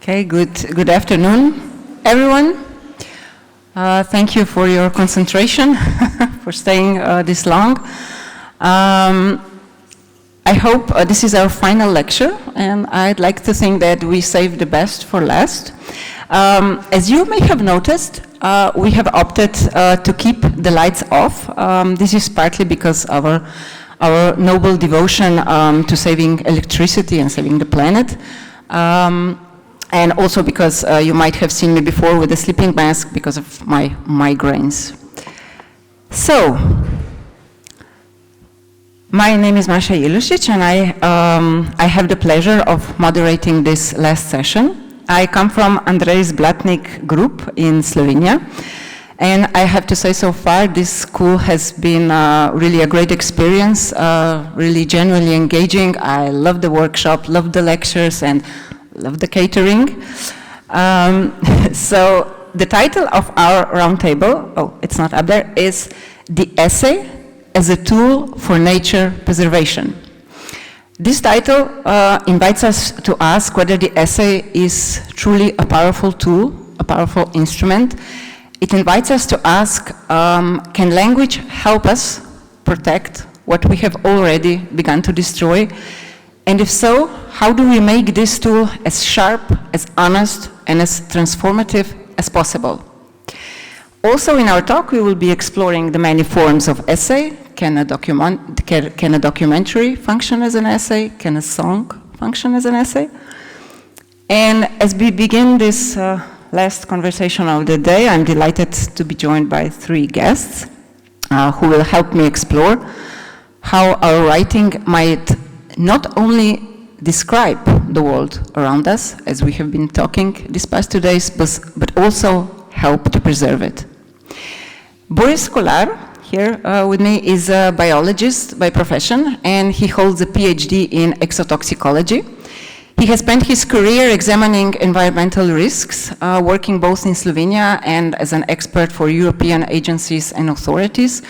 Okay, good afternoon, everyone. Thank you for your concentration, for staying this long. I hope this is our final lecture, and I'd like to think that we saved the best for last. As you may have noticed, we have opted to keep the lights off. This is partly because of our noble devotion to saving electricity and saving the planet. And also because you might have seen me before with a sleeping mask because of my migraines. So, my name is Maša Jelušič, and I have the pleasure of moderating this last session. I come from Andrej's Blatnik group in Slovenia, and I have to say so far this school has been really a great experience, really genuinely engaging. I love the workshop, love the lectures, and love the catering. So the title of our roundtable, it's not up there, is The Essay as a Tool for Nature Preservation. This title invites us to ask whether the essay is truly a powerful tool, a powerful instrument. It invites us to ask, can language help us protect what we have already begun to destroy? And if so, how do we make this tool as sharp, as honest, and as transformative as possible? Also in our talk, we will be exploring the many forms of essay. Can a documentary function as an essay? Can a song function as an essay? And as we begin this last conversation of the day, I'm delighted to be joined by three guests who will help me explore how our writing might not only describe the world around us, as we have been talking these past 2 days, but also help to preserve it. Boris Kolar, here with me, is a biologist by profession, and he holds a PhD in exotoxicology. He has spent his career examining environmental risks, working both in Slovenia and as an expert for European agencies and authorities.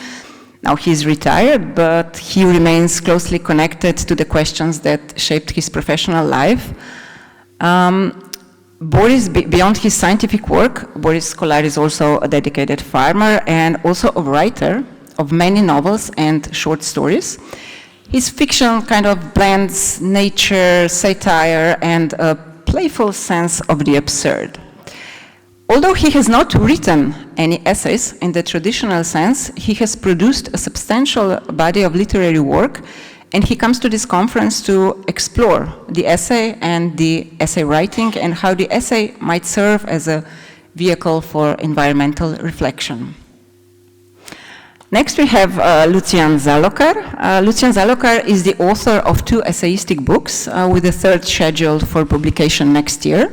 Now he's retired, but he remains closely connected to the questions that shaped his professional life. Boris, beyond his scientific work, Boris Kolar is also a dedicated farmer and also a writer of many novels and short stories. His fiction kind of blends nature, satire, and a playful sense of the absurd. Although he has not written any essays in the traditional sense, he has produced a substantial body of literary work, and he comes to this conference to explore the essay and the essay writing and how the essay might serve as a vehicle for environmental reflection. Next we have Lucian Zalokar. Lucian Zalokar is the author of 2 essayistic books, with a 3rd scheduled for publication next year.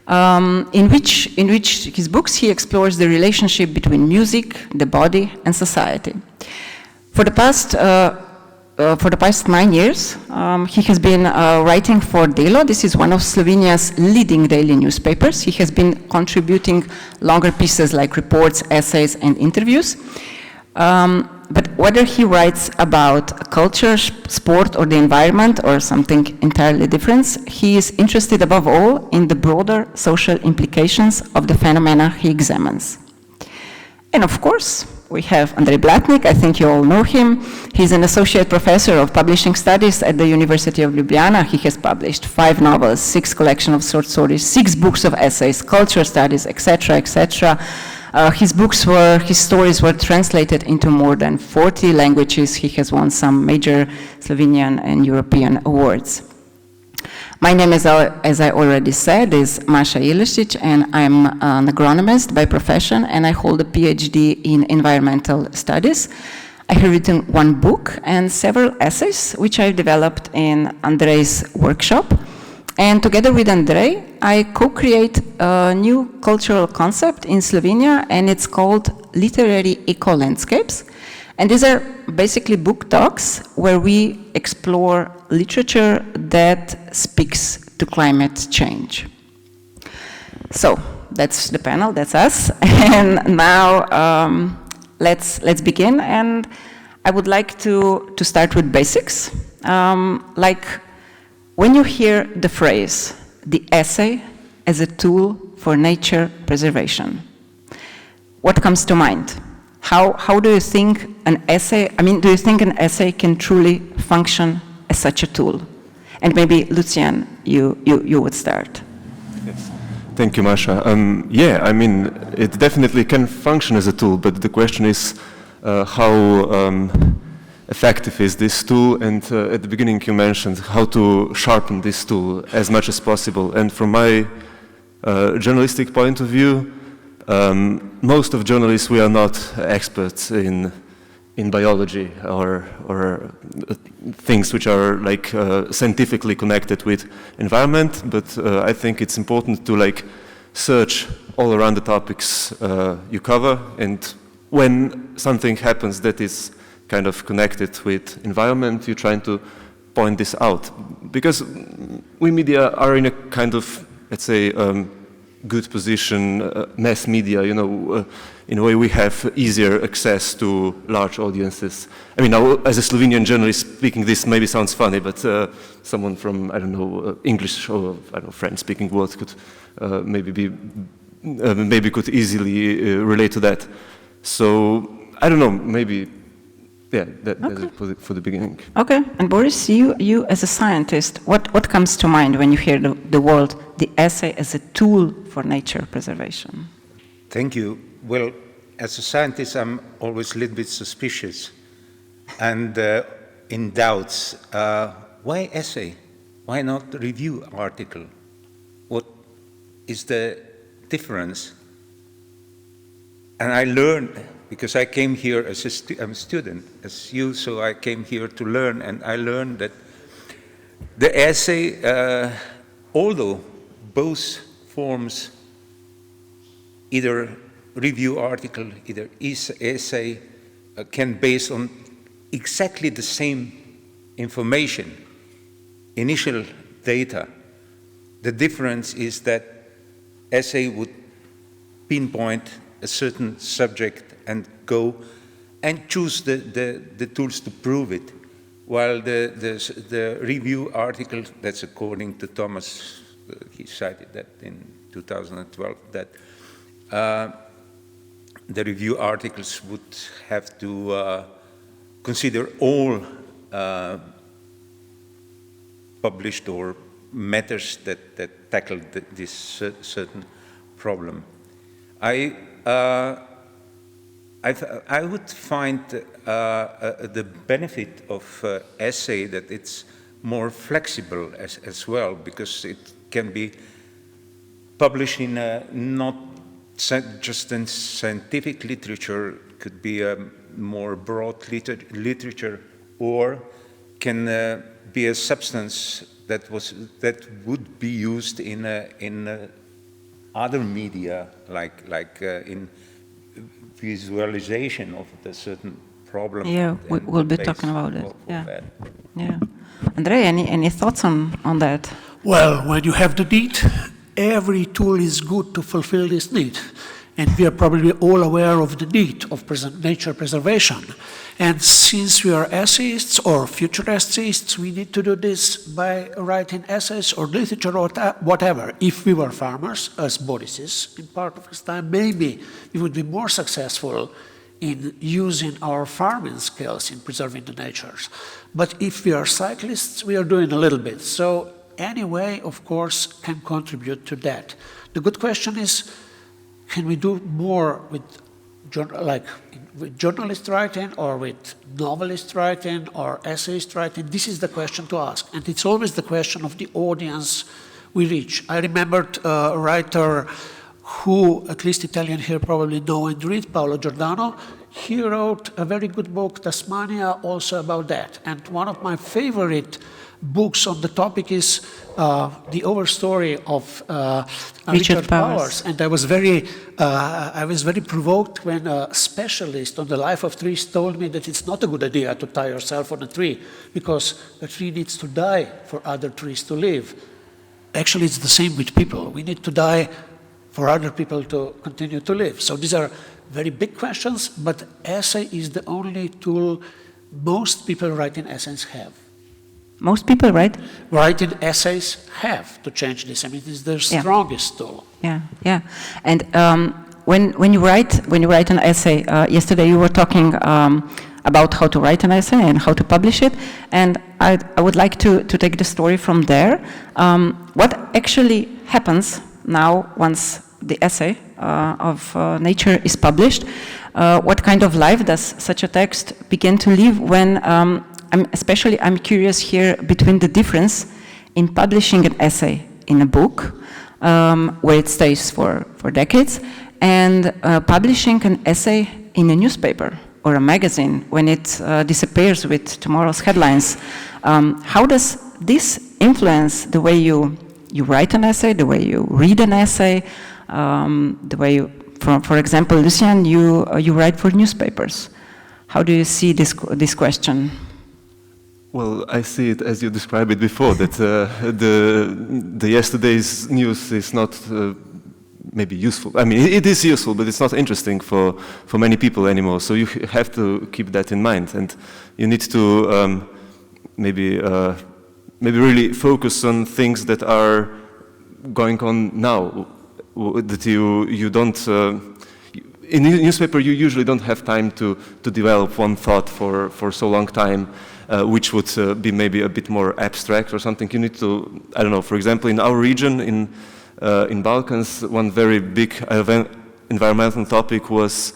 In which his books he explores the relationship between music, the body, and society. For the past 9 years, he has been writing for Delo. This is one of Slovenia's leading daily newspapers. He has been contributing longer pieces like reports, essays, and interviews. But whether he writes about culture, sport, or the environment, or something entirely different, he is interested above all in the broader social implications of the phenomena he examines. And of course, we have Andrej Blatnik. I think you all know him. He's an associate professor of publishing studies at the University of Ljubljana. He has published 5 novels, 6 collections of short stories, 6 books of essays, culture studies, etc., etc. His stories were translated into more than 40 languages. He has won some major Slovenian and European awards. My name, as I already said, is Maša Jelušič, and I'm an agronomist by profession, and I hold a PhD in environmental studies. I have written 1 book and several essays, which I've developed in Andrej's workshop. And together with Andrej, I co-create a new cultural concept in Slovenia, and it's called Literary Eco-Landscapes. And these are basically book talks where we explore literature that speaks to climate change. So that's the panel, that's us. And now let's begin. And I would like to start with basics, like when you hear the phrase, the essay as a tool for nature preservation. What comes to mind? How do you think an essay, do you think an essay can truly function as such a tool? And maybe, Lucien, you would start. Yes. Thank you, Maša. It definitely can function as a tool, but the question is how effective is this tool? And at the beginning you mentioned how to sharpen this tool as much as possible. And from my journalistic point of view, most of journalists, we are not experts in biology or things which are like scientifically connected with environment, but I think it's important to like search all around the topics you cover, and when something happens that is kind of connected with environment, you're trying to point this out. Because we media are in a kind of, let's say, good position, mass media, in a way we have easier access to large audiences. Now, as a Slovenian journalist speaking, this maybe sounds funny, but someone from, English or, French-speaking world could maybe could easily relate to that. So, I don't know, maybe, yeah, that's it for the beginning. Okay, and Boris, you as a scientist, what comes to mind when you hear the word, the essay as a tool for nature preservation? Thank you. Well, as a scientist, I'm always a little bit suspicious and in doubts. Why essay? Why not review article? What is the difference? And I learned, because I came here as I'm a student, as you, so I came here to learn, and I learned that the essay, although both forms, either review article, either essay, can base on exactly the same information, initial data. The difference is that essay would pinpoint a certain subject and go and choose the tools to prove it, while the review article, that's according to Thomas, he cited that in 2012, that the review articles would have to consider all published or matters that tackle this certain problem. I would find the benefit of essay that it's more flexible as well, because it can be published in not just in scientific literature, could be a more broad literature, or can be a substance that would be used in other media, like in visualization of a certain problem. Yeah, we'll be talking about it. Yeah. Yeah. Andrei, any thoughts on that? Well, when you have the need, every tool is good to fulfill this need. And we are probably all aware of the need of nature preservation. And since we are essayists or future essayists, we need to do this by writing essays or literature or whatever. If we were farmers, as Boris is in part of his time, maybe we would be more successful in using our farming skills in preserving the natures. But if we are cyclists, we are doing a little bit. So any way, of course, can contribute to that. The good question is, can we do more with journalist writing or with novelist writing or essayist writing? This is the question to ask. And it's always the question of the audience we reach. I remembered a writer who, at least Italian here probably know and read, Paolo Giordano. He wrote a very good book, Tasmania, also about that. And one of my favorite books on the topic is the overstory of Richard Powers. And I was very provoked when a specialist on the life of trees told me that it's not a good idea to tie yourself on a tree, because a tree needs to die for other trees to live. Actually, it's the same with people. We need to die for other people to continue to live. So these are very big questions, but essay is the only tool most people writing essays have. Most people, right? Writing essays have to change this. I mean, it's their strongest tool. Yeah, yeah. And when you write an essay, yesterday you were talking about how to write an essay and how to publish it, and I would like to take the story from there. What actually happens now once the essay of Nature is published? What kind of life does such a text begin to live when, I'm curious here between the difference in publishing an essay in a book, where it stays for decades, and publishing an essay in a newspaper or a magazine when it disappears with tomorrow's headlines. How does this influence the way you write an essay, the way you read an essay, the way you, for example, Lucien, you write for newspapers. How do you see this question? Well, I see it as you described it before, that the yesterday's news is not maybe useful. I mean, it is useful, but it's not interesting for many people anymore. So you have to keep that in mind, and you need to maybe really focus on things that are going on now. That you don't. In a newspaper, you usually don't have time to develop one thought for so long time. Which would be maybe a bit more abstract or something. You need to, I don't know, for example, in our region, in Balkans, one very big environmental topic was,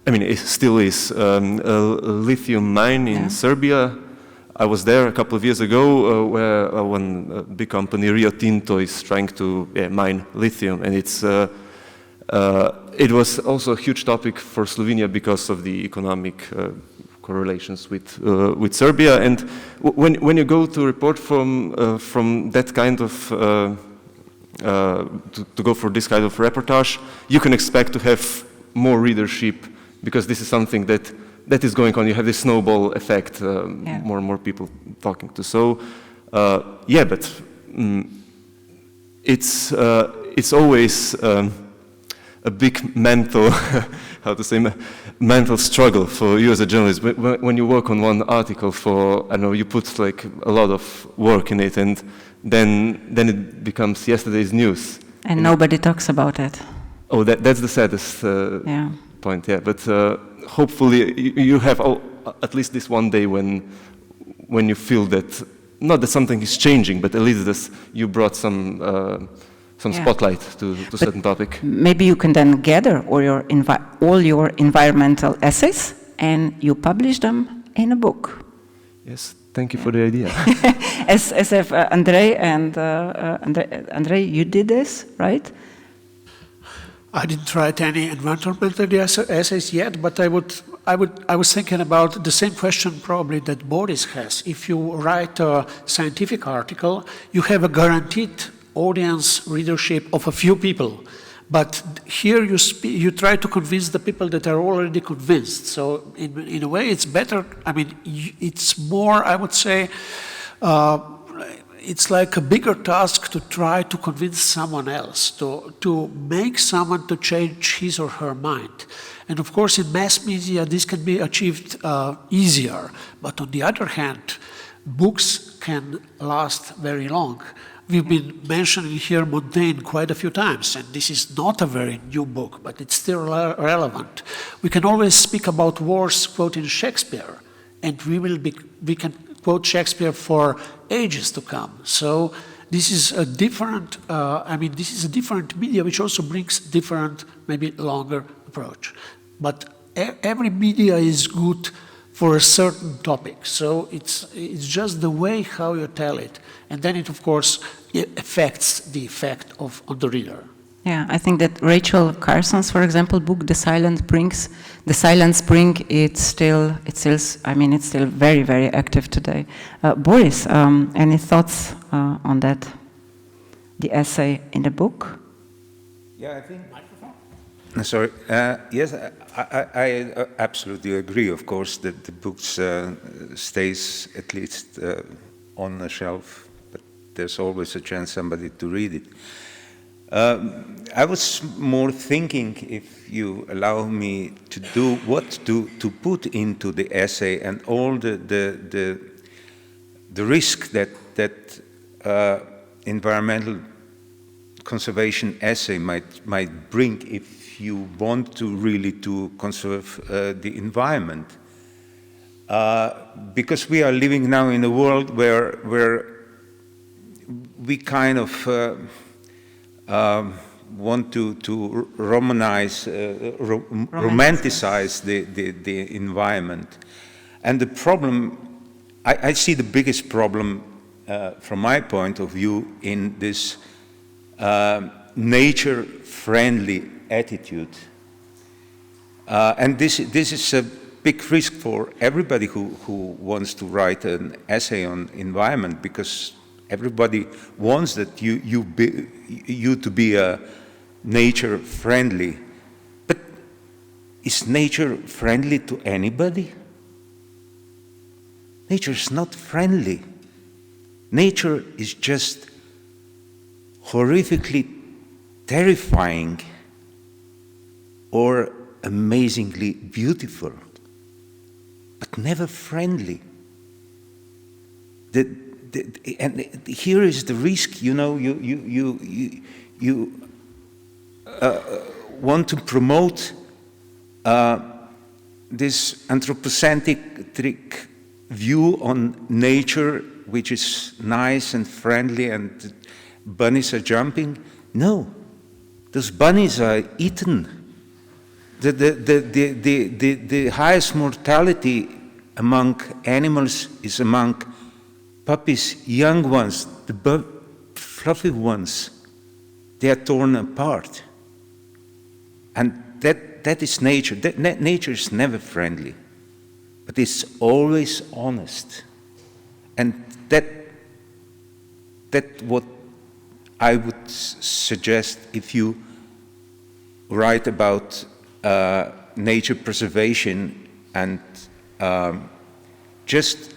I mean, it still is, a lithium mine in Serbia. I was there a couple of years ago where one big company, Rio Tinto, is trying to mine lithium, and it was also a huge topic for Slovenia because of the economic correlations with Serbia, and when you go to report from that kind of to go for this kind of reportage, you can expect to have more readership because this is something that is going on. You have this snowball effect, more and more people talking to. So but it's always a big mental mental struggle for you as a journalist. When you work on one article for, I don't know, you put like a lot of work in it, and then it becomes yesterday's news. And nobody talks about it. Oh, that's the saddest point, yeah. But hopefully you have at least this one day when you feel that, not that something is changing, but at least you brought some spotlight to certain topic. Maybe you can then gather all your environmental essays and you publish them in a book. Yes, thank you for the idea. as if Andrei and Andrei, you did this, right? I didn't write any environmental essays yet, but I was thinking about the same question probably that Boris has. If you write a scientific article, you have a guaranteed audience readership of a few people, but here you try to convince the people that are already convinced. So in a way, it's better. I mean, it's more, I would say, it's like a bigger task to try to convince someone else, to make someone to change his or her mind. And of course, in mass media, this can be achieved easier. But on the other hand, books can last very long. We've been mentioning here Montaigne quite a few times, and this is not a very new book, but it's still relevant. We can always speak about wars quoting Shakespeare, and we can quote Shakespeare for ages to come. So this is a different, this is a different media which also brings different, maybe longer approach. But every media is good for a certain topic. So it's just the way how you tell it. And then it, of course, affects the effect on the reader. Yeah, I think that Rachel Carson's, for example, book, The Silent Spring, it's still very, very active today. Boris, any thoughts on that? The essay in the book? Yeah, I think. Sorry. Yes, I absolutely agree. Of course, that the books stays at least on the shelf, but there's always a chance somebody to read it. I was more thinking, if you allow me to do what to put into the essay and all the the risk that environmental conservation essay might bring if you want to really to conserve the environment. Because we are living now in a world where we kind of want to romanticize the environment. And the problem, I see the biggest problem from my point of view in this nature-friendly attitude. And this is a big risk for everybody who wants to write an essay on environment, because everybody wants that you to be nature-friendly. But is nature friendly to anybody? Nature is not friendly. Nature is just horrifically terrifying or amazingly beautiful, but never friendly. And here is the risk, you know, you want to promote this anthropocentric view on nature, which is nice and friendly, and bunnies are jumping. No, those bunnies are eaten. The highest mortality among animals is among puppies, young ones, the fluffy ones. They are torn apart. And that is nature. Nature is never friendly, but it's always honest. And that what I would suggest if you write about nature preservation and just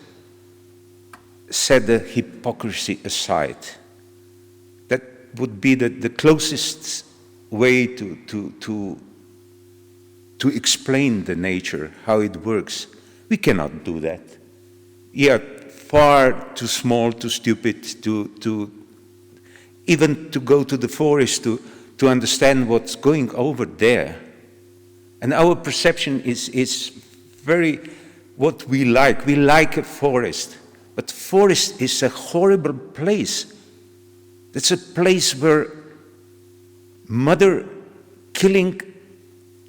set the hypocrisy aside. That would be the closest way to explain the nature, how it works. We cannot do that. We are far too small, too stupid to even to go to the forest to understand what's going over there. And our perception is very what we like. We like a forest, but forest is a horrible place. It's a place where mother killing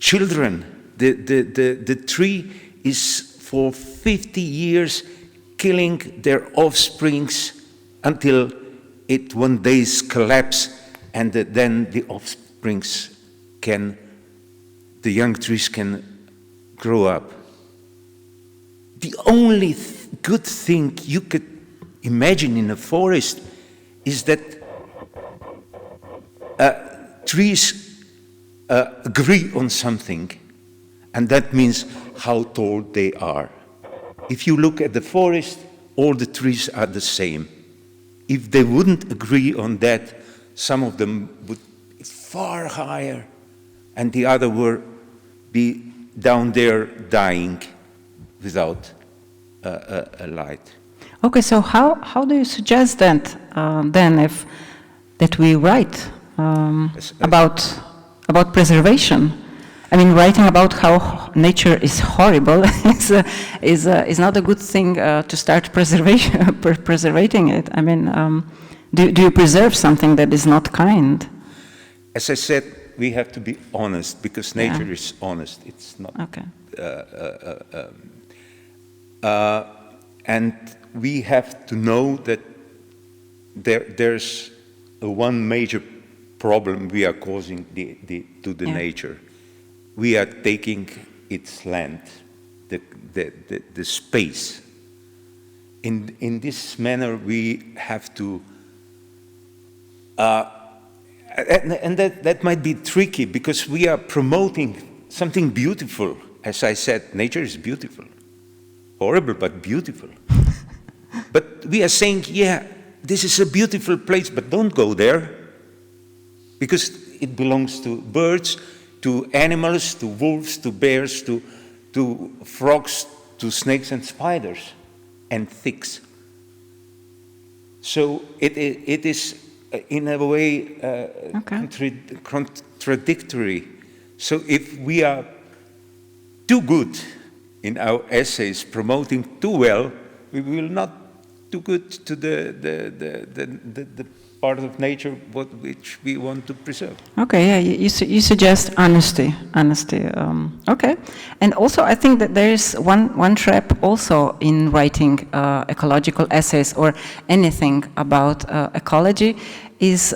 children. The tree is for 50 years killing their offsprings until it one day collapses, and then the offsprings the young trees can grow up. The only good thing you could imagine in a forest is that trees agree on something, and that means how tall they are. If you look at the forest, all the trees are the same. If they wouldn't agree on that, some of them would be far higher, and the other would be down there dying without a light. Okay, so how do you suggest that then that we write about preservation? I mean, writing about how nature is horrible is not a good thing to start preserving it. I mean, do you preserve something that is not kind? As I said, we have to be honest, because nature is honest. It's not. Okay. And we have to know that there's one major problem we are causing to the nature. We are taking its land, the space. In this manner, we have to, and that might be tricky, because we are promoting something beautiful. As I said, nature is beautiful. Horrible, but beautiful. But we are saying, yeah, this is a beautiful place, but don't go there, because it belongs to birds, to animals, to wolves, to bears, to frogs, to snakes and spiders, and ticks. So it is in a way contradictory. So if we are too good in our essays, promoting too well, we will not do good to the part of nature which we want to preserve. Okay, yeah, you suggest honesty. Okay, and also I think that there is one trap also in writing ecological essays or anything about ecology is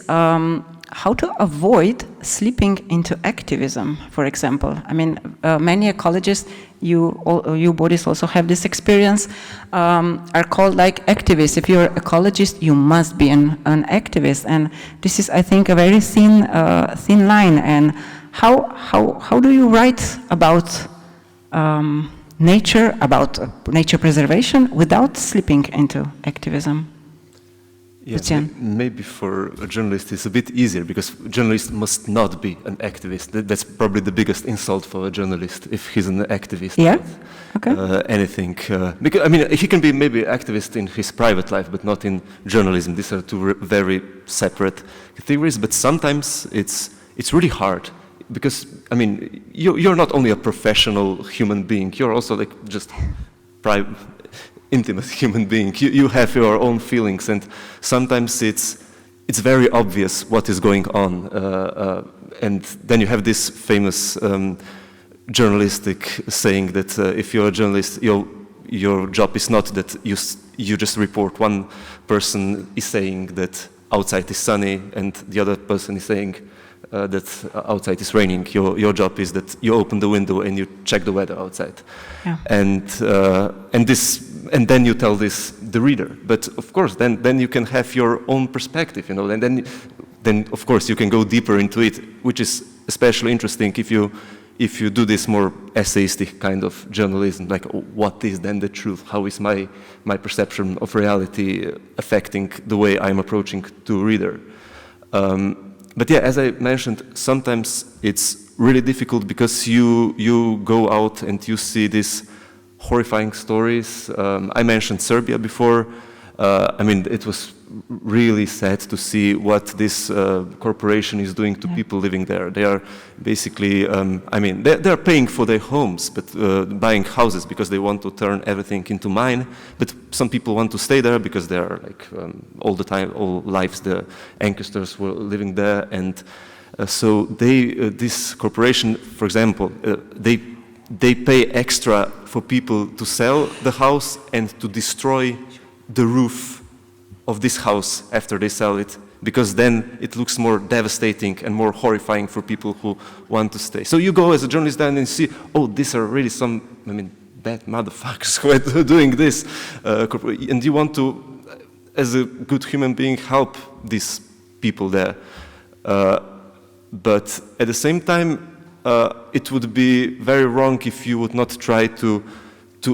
how to avoid slipping into activism, for example. I mean, many ecologists, you Boris also have this experience, are called like activists. If you're an ecologist, you must be an activist. And this is, I think, a very thin line. And how do you write about nature, about nature preservation without slipping into activism? Yeah, maybe for a journalist it's a bit easier because a journalist must not be an activist. That's probably the biggest insult for a journalist if he's an activist. Yeah. Okay. Anything. Because I mean, he can be maybe an activist in his private life, but not in journalism. These are two very separate theories. But sometimes it's really hard because I mean, you're not only a professional human being. You're also like just private. Intimate human being. You have your own feelings, and sometimes it's very obvious what is going on. And then you have this famous journalistic saying that if you're a journalist, your job is not that you just report one person is saying that outside is sunny, and the other person is saying that outside is raining. Your job is that you open the window and you check the weather outside. Yeah. And then you tell this the reader. But of course, then you can have your own perspective, you know. And then of course you can go deeper into it, which is especially interesting if you do this more essayistic kind of journalism. Like, what is then the truth? How is my perception of reality affecting the way I'm approaching to a reader? But yeah, as I mentioned, sometimes it's really difficult because you go out and you see these horrifying stories. I mentioned Serbia before. I mean, it was really sad to see what this corporation is doing to people living there. They are basically, I mean, they're paying for their homes, but buying houses because they want to turn everything into mine. But some people want to stay there because they are like all the time, all lives, the ancestors were living there. And so this corporation, for example, they pay extra for people to sell the house and to destroy the roof of this house after they sell it, because then it looks more devastating and more horrifying for people who want to stay. So you go as a journalist then and see, oh, these are really some, I mean, bad motherfuckers who are doing this. And you want to, as a good human being, help these people there. But at the same time, it would be very wrong if you would not try to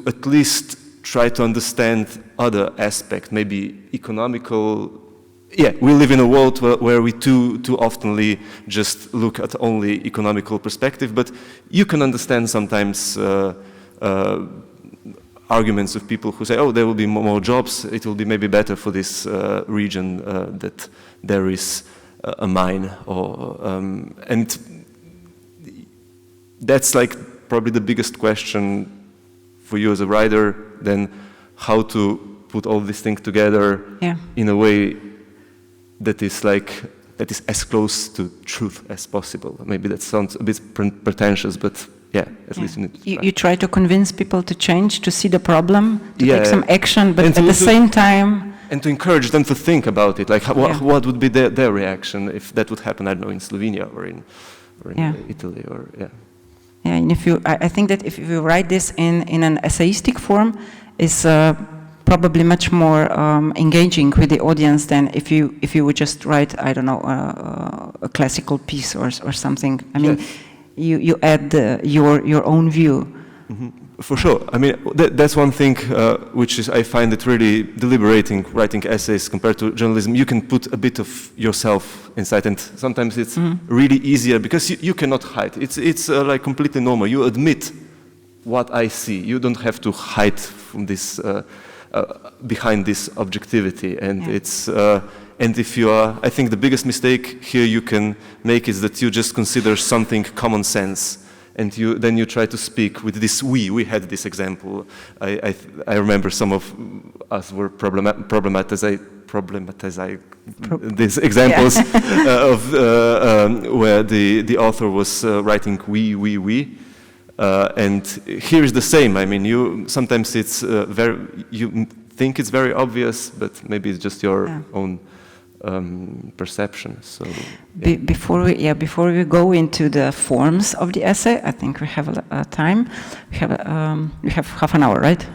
at least try to understand other aspects, maybe economical. Yeah, we live in a world where we too oftenly just look at only economical perspective, but you can understand sometimes arguments of people who say, oh, there will be more jobs, it will be maybe better for this region that there is a mine, and that's like probably the biggest question for you as a writer, then how to put all these things together in a way that is as close to truth as possible. Maybe that sounds a bit pretentious, but yeah, at least you need to try. You try to convince people to change, to see the problem, to take some action, but at the same time... And to encourage them to think about it, like what would be their reaction if that would happen, I don't know, in Slovenia or in Italy, or Yeah, and I think that if you write this in an essayistic form, it's probably much more engaging with the audience than if you would just write, I don't know, a classical piece or something. I mean, you add your own view. Mm-hmm. For sure. I mean, that's one thing which is, I find it really deliberating, writing essays compared to journalism. You can put a bit of yourself inside, and sometimes it's really easier because you cannot hide. It's like completely normal. You admit what I see. You don't have to hide from this behind this objectivity, and it's and if you are, I think the biggest mistake here you can make is that you just consider something common sense, and then you try to speak with this we. We had this example. I remember some of us were problematizing these examples of where the author was writing we. And here is the same. I mean, sometimes it's you think it's very obvious, but maybe it's just your own perception. So before we go into the forms of the essay, I think we have time. We have half an hour, right?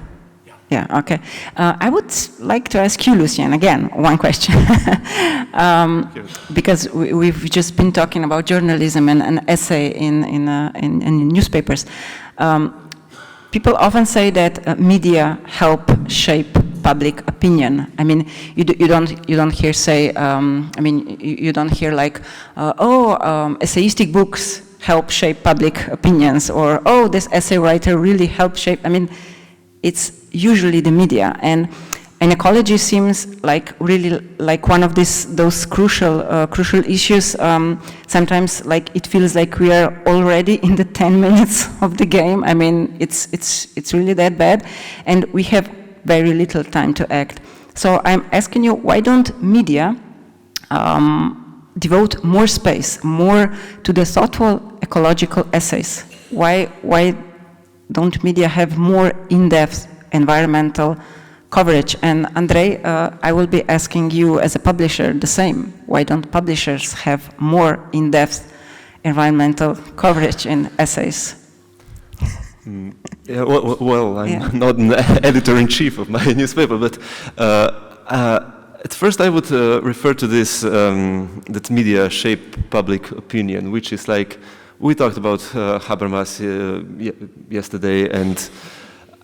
Yeah. Okay. I would like to ask you, Lucien, again, one question, because we've just been talking about journalism and an essay in newspapers. People often say that media help shape public opinion. I mean, you don't hear say. You don't hear like, essayistic books help shape public opinions, or this essay writer really helped shape. I mean, it's usually the media, and ecology seems like really like one of those crucial issues. Sometimes like it feels like we are already in the 10 minutes of the game. I mean, it's really that bad, and we have very little time to act. So I'm asking you, why don't media devote more space, more to the thoughtful ecological essays? Why don't media have more in-depth environmental coverage? And Andrei, I will be asking you as a publisher the same. Why don't publishers have more in-depth environmental coverage in essays? Yeah, well, I'm not an editor-in-chief of my newspaper, but at first I would refer to this, that media shape public opinion, which is like, we talked about Habermas yesterday, and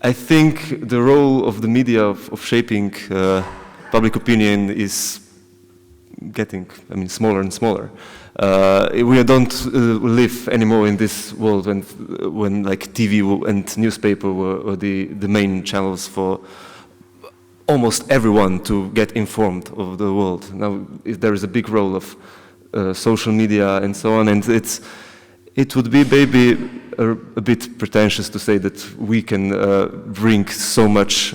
I think the role of the media of shaping public opinion is getting, smaller and smaller. We don't live anymore in this world when like TV and newspaper were the main channels for almost everyone to get informed of the world. Now there is a big role of social media and so on, and it would be maybe a bit pretentious to say that we can bring so much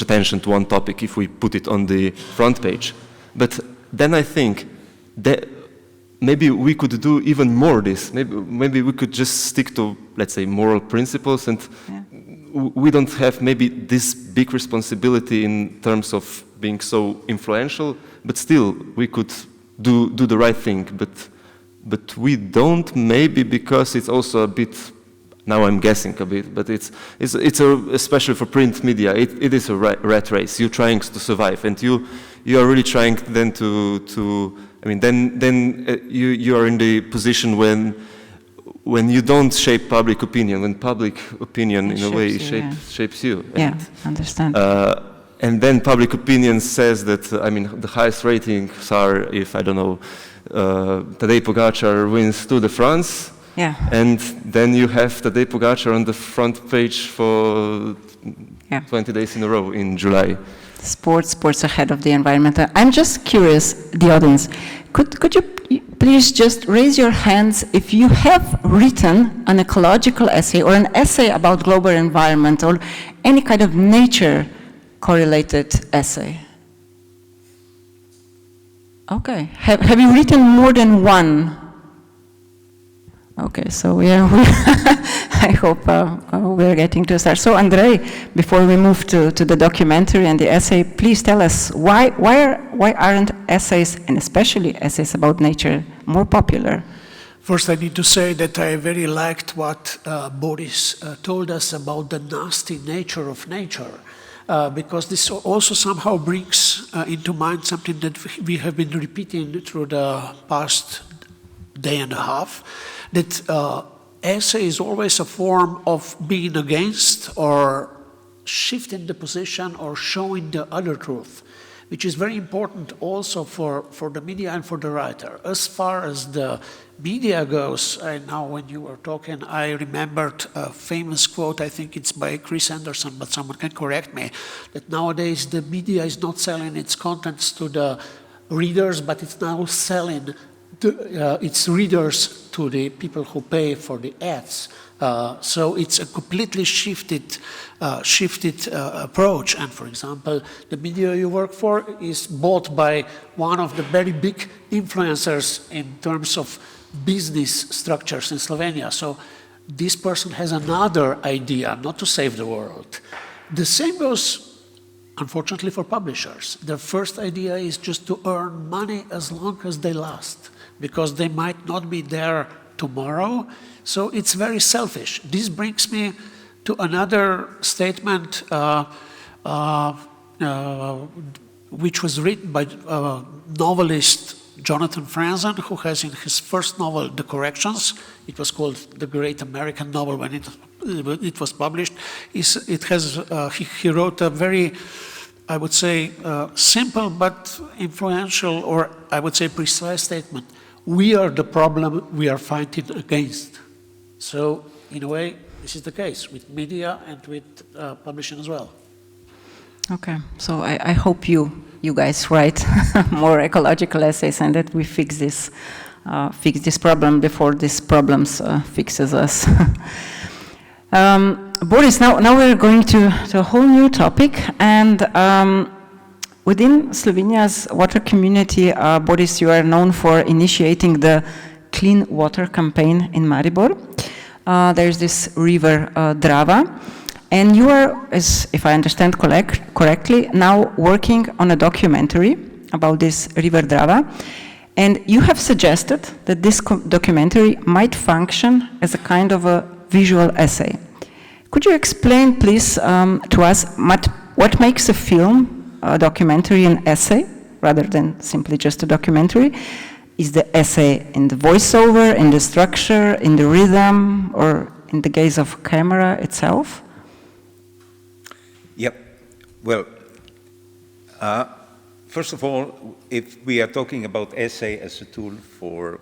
attention to one topic if we put it on the front page. But then I think that maybe we could do even more this. Maybe we could just stick to, let's say, moral principles, and we don't have maybe this big responsibility in terms of being so influential, but still we could do the right thing. But we don't, maybe because it's also a bit, now I'm guessing a bit, but it's especially for print media, it is a rat race. You're trying to survive, and you are really trying then you are in the position when you don't shape public opinion, when public opinion in a way shapes you. Yeah, understand. And then public opinion says that, the highest ratings are if, I don't know, Tadej Pogačar wins Tour de France. Yeah. And then you have Tadej Pogačar on the front page for 20 days in a row in July. Sports ahead of the environment. I'm just curious, the audience, could you please just raise your hands if you have written an ecological essay or an essay about global environment or any kind of nature correlated essay? Okay. Have you written more than one? Okay, so I hope we're getting to start. So Andrei, before we move to the documentary and the essay, please tell us why aren't essays, and especially essays about nature, more popular? First, I need to say that I very liked what Boris told us about the nasty nature of nature. Because this also somehow brings into mind something that we have been repeating through the past day and a half, that essay is always a form of being against or shifting the position or showing the other truth. which is very important also for the media and for the writer. As far as the media goes, now when you were talking, I remembered a famous quote, I think it's by Chris Anderson, but someone can correct me, that nowadays the media is not selling its contents to the readers, but it's now selling its readers to the people who pay for the ads. So it's a completely shifted approach. And for example, the media you work for is bought by one of the very big influencers in terms of business structures in Slovenia. So this person has another idea, not to save the world. The same goes, unfortunately, for publishers. Their first idea is just to earn money as long as they last, because they might not be there tomorrow. So it's very selfish. This brings me to another statement which was written by novelist Jonathan Franzen, who has in his first novel, The Corrections, it was called The Great American Novel when it was published. He wrote a very, I would say, simple but influential, or I would say precise statement. We are the problem we are fighting against. So, in a way, this is the case with media and with publishing as well. Okay, so I hope you guys write more ecological essays and that we fix this problem before this problems fixes us. Boris, now we're going to a whole new topic, and within Slovenia's water community, Boris, you are known for initiating the Clean Water campaign in Maribor. There's this river Drava, and you are, as if I understand correctly, now working on a documentary about this river Drava, and you have suggested that this documentary might function as a kind of a visual essay. Could you explain, please, to us what makes a film, a documentary, an essay, rather than simply just a documentary? Is the essay in the voiceover, in the structure, in the rhythm, or in the gaze of camera itself? Yep. Well, first of all, if we are talking about essay as a tool for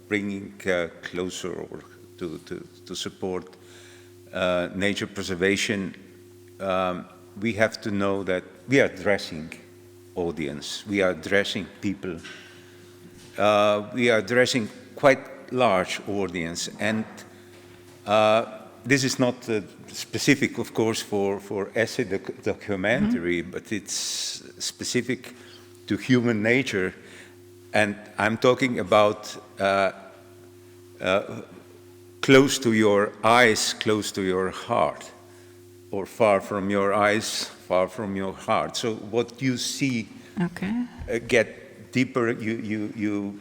bringing closer or to support nature preservation, we have to know that we are addressing audience, we are addressing people. We are addressing quite large audience, and this is not specific, of course, for essay documentary, but it's specific to human nature, and I'm talking about close to your eyes, close to your heart, or far from your eyes, far from your heart. So what you see get deeper, you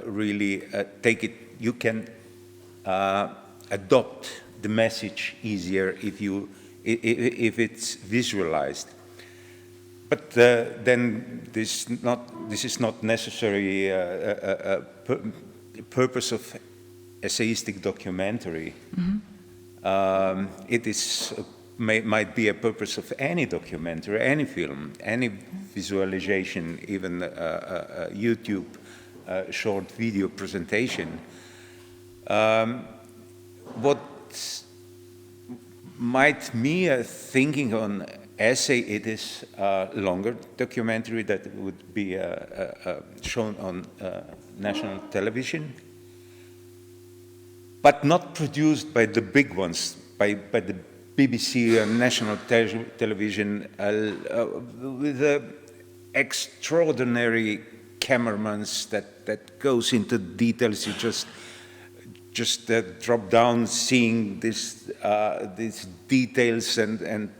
really take it, you can adopt the message easier if it's visualized. But then this is not necessarily a purpose of essayistic documentary. Mm-hmm. It might be a purpose of any documentary, any film, any visualization, even a YouTube short video presentation. What might me thinking on essay, it is a longer documentary that would be shown on national television, but not produced by the big ones, by the BBC and national television with extraordinary cameramans that goes into details. You just drop down seeing these details and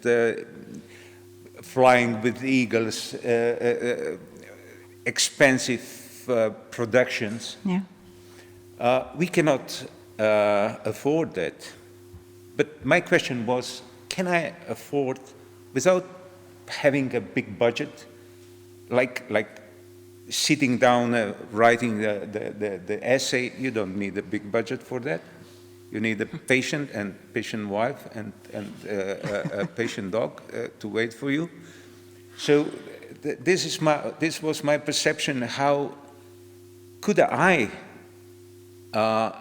flying with eagles, expensive productions. Yeah. We cannot afford that. But my question was, can I afford, without having a big budget, like sitting down writing the essay? You don't need a big budget for that. You need a patient and patient wife and a patient dog to wait for you. So this was my perception. How could I, and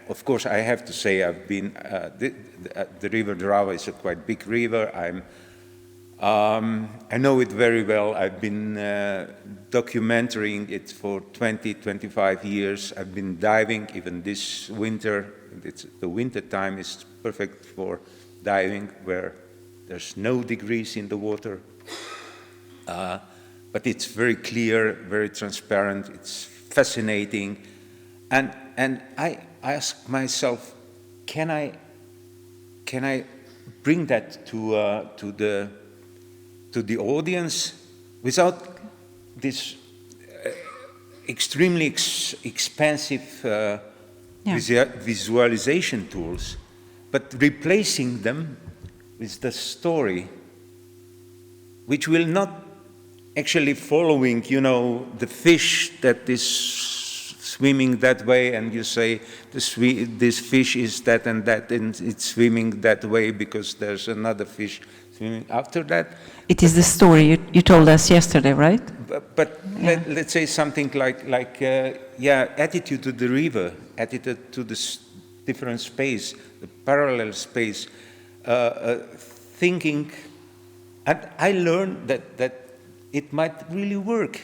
of course I have to say I've been, the river Drava is a quite big river. I know it very well. I've been documenting it for 20, 25 years. I've been diving even this winter. The winter time is perfect for diving, where there's no degrees in the water. But it's very clear, very transparent, it's fascinating. And I ask myself, can I bring that to the audience without this extremely expensive visualization tools, but replacing them with the story, which will not actually following, you know, the fish that is swimming that way, and you say this fish is that and that, and it's swimming that way because there's another fish swimming after that. It is the story you told us yesterday, right? But yeah. Let's say something like attitude to the river, attitude to the different space, the parallel space, thinking, and I learned that it might really work,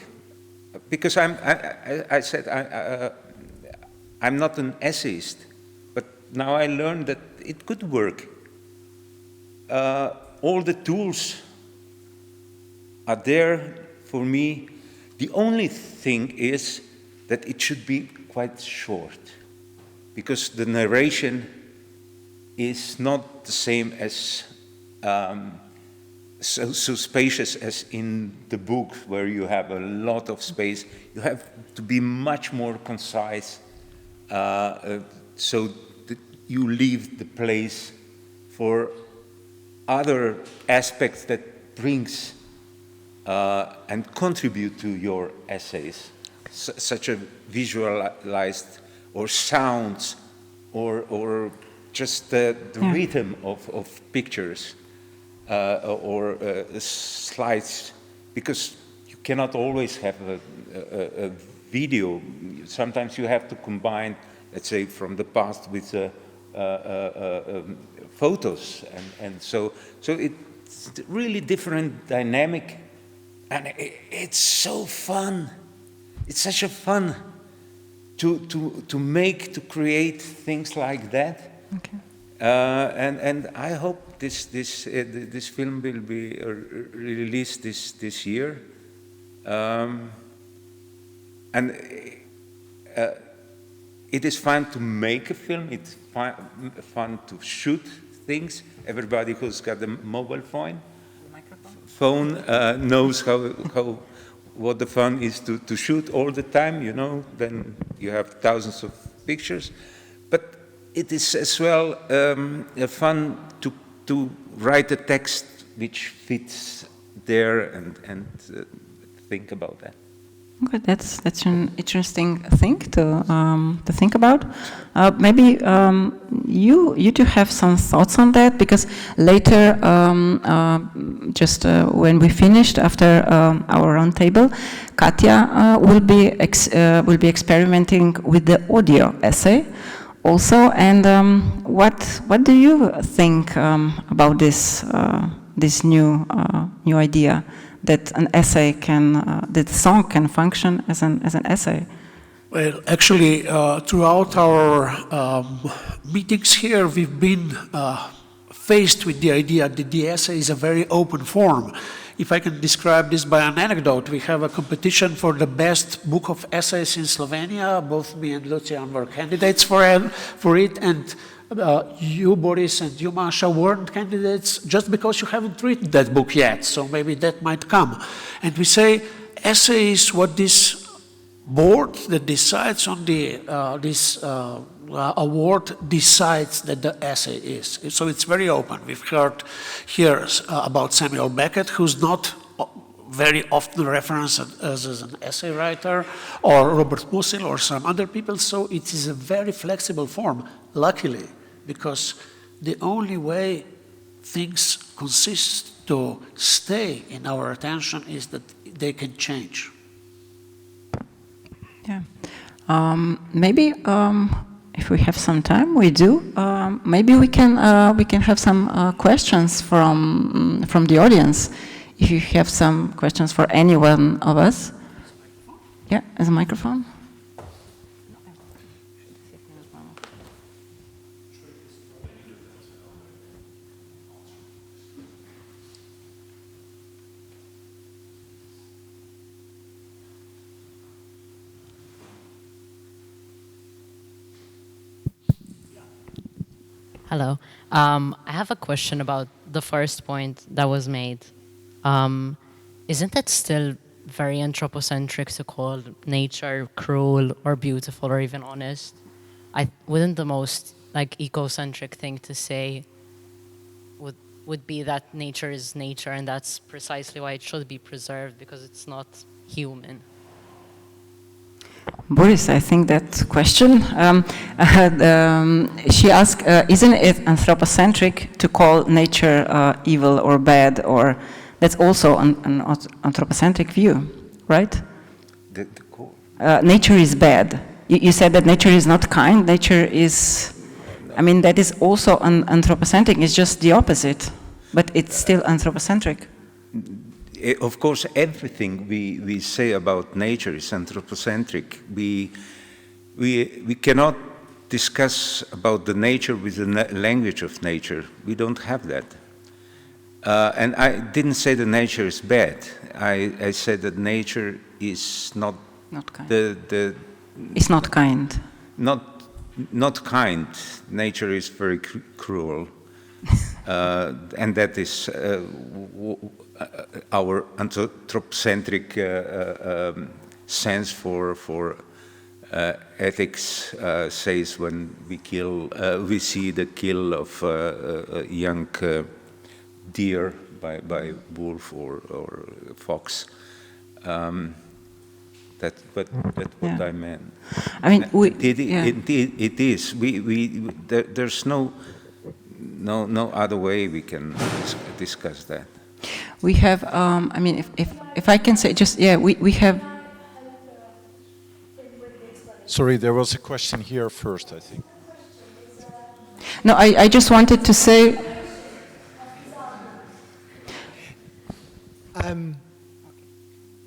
because I said I'm not an essayist, but now I learned that it could work. All the tools are there for me. The only thing is that it should be quite short, because the narration is not the same as so spacious as in the book, where you have a lot of space. You have to be much more concise, so that you leave the place for other aspects that brings and contribute to your essays, such as visualized or sounds or just the rhythm of pictures or slides, because you cannot always have a video. Sometimes you have to combine, let's say, from the past with photos, and so it's really different dynamic, and it's so fun. It's such a fun to create things like that. Okay. And I hope this film will be released this year, and it is fun to make a film. It's fun to shoot things. Everybody who's got a mobile phone knows what the fun is to shoot all the time. You know, then you have thousands of pictures, but it is as well fun to write a text which fits there and think about that. Okay, that's an interesting thing to think about. Maybe you two have some thoughts on that, because later, just when we finished after our roundtable, Katja will be experimenting with the audio essay also. And what do you think about this new idea? That an essay that song can function as an essay? Well, actually, throughout our meetings here, we've been faced with the idea that the essay is a very open form. If I can describe this by an anecdote, we have a competition for the best book of essays in Slovenia. Both me and Lucian were candidates for it, and you, Boris, and you, Maša, weren't candidates just because you haven't written that book yet, so maybe that might come. And we say essay is what this board that decides on this award decides that the essay is. So it's very open. We've heard here about Samuel Beckett, who's not very often referenced as an essay writer, or Robert Musil, or some other people. So it is a very flexible form, luckily, because the only way things consist to stay in our attention is that they can change. Yeah. Maybe if we have some time, we do. Maybe we can have some questions from the audience. If you have some questions for any one of us. Yeah, as a microphone. Hello. I have a question about the first point that was made. Isn't it still very anthropocentric to call nature cruel or beautiful or even honest? Wouldn't the most ecocentric thing to say would be that nature is nature, and that's precisely why it should be preserved, because it's not human? Boris, I think that question, she asked, isn't it anthropocentric to call nature evil or bad, or that's also an anthropocentric view, right? Nature is bad. You said that nature is not kind, nature is, I mean, that is also anthropocentric, it's just the opposite, but it's still anthropocentric. Of course, everything we say about nature is anthropocentric. We cannot discuss about the nature with the language of nature. We don't have that. And I didn't say that nature is bad. I said that nature is not kind. It's not kind. Not kind. Nature is very cruel. And that is our anthropocentric sense for ethics says when we see the kill of a young deer by wolf or fox. That's what I meant. I mean, it is. There's no other way we can discuss that. We have, I mean, if I can say, just, yeah, we have... Sorry, there was a question here first, I think. No, I just wanted to say...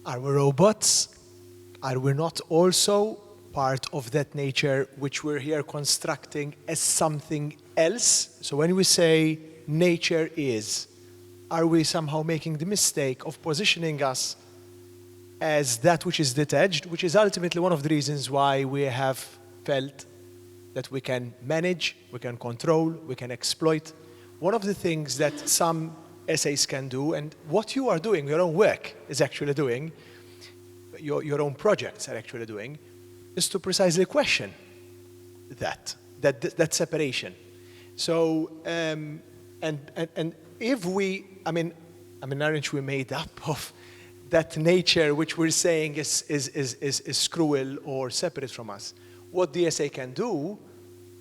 Are we robots? Are we not also part of that nature which we're here constructing as something else? So when we say nature is, are we somehow making the mistake of positioning us as that which is detached, which is ultimately one of the reasons why we have felt that we can manage, we can control, we can exploit. One of the things that some essays can do, and what you are doing, your own work is actually doing, your own projects are actually doing, is to precisely question that separation. So, and if we, I mean, aren't we made up of that nature which we're saying is cruel or separate from us? What the essay can do,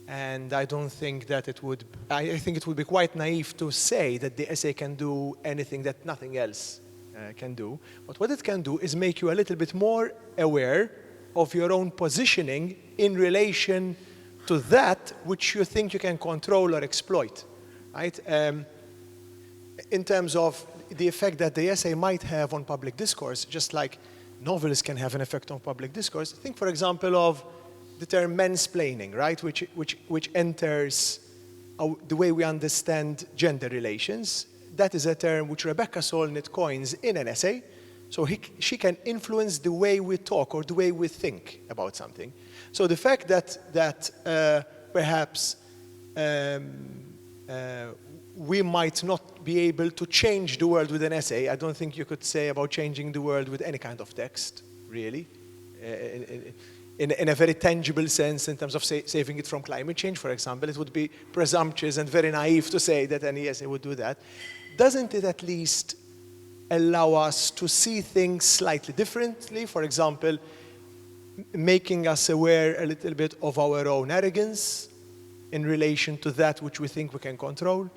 and I don't think that it would, I think it would be quite naive to say that the essay can do anything that nothing else can do. But what it can do is make you a little bit more aware of your own positioning in relation to that which you think you can control or exploit, right? In terms of the effect that the essay might have on public discourse, just like novels can have an effect on public discourse. Think, for example, of the term mansplaining, right? Which enters the way we understand gender relations. That is a term which Rebecca Solnit coins in an essay. So she can influence the way we talk or the way we think about something. So the fact that perhaps we might not be able to change the world with an essay, I don't think you could say about changing the world with any kind of text, really, in a very tangible sense, in terms of saving it from climate change, for example. It would be presumptuous and very naive to say that any essay would do that. Doesn't it at least allow us to see things slightly differently? For example, making us aware a little bit of our own arrogance in relation to that which we think we can control.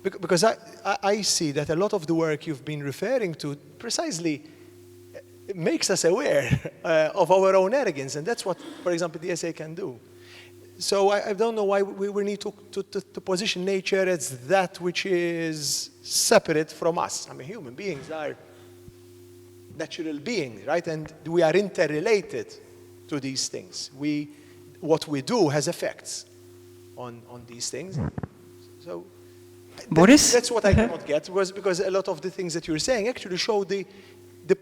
Because I see that a lot of the work you've been referring to precisely makes us aware of our own arrogance, and that's what, for example, the essay can do. So I don't know why we need to position nature as that which is separate from us. I mean, human beings are natural beings, right? And we are interrelated to these things. What we do has effects on these things. So that's what I cannot get, was because a lot of the things that you're saying actually show the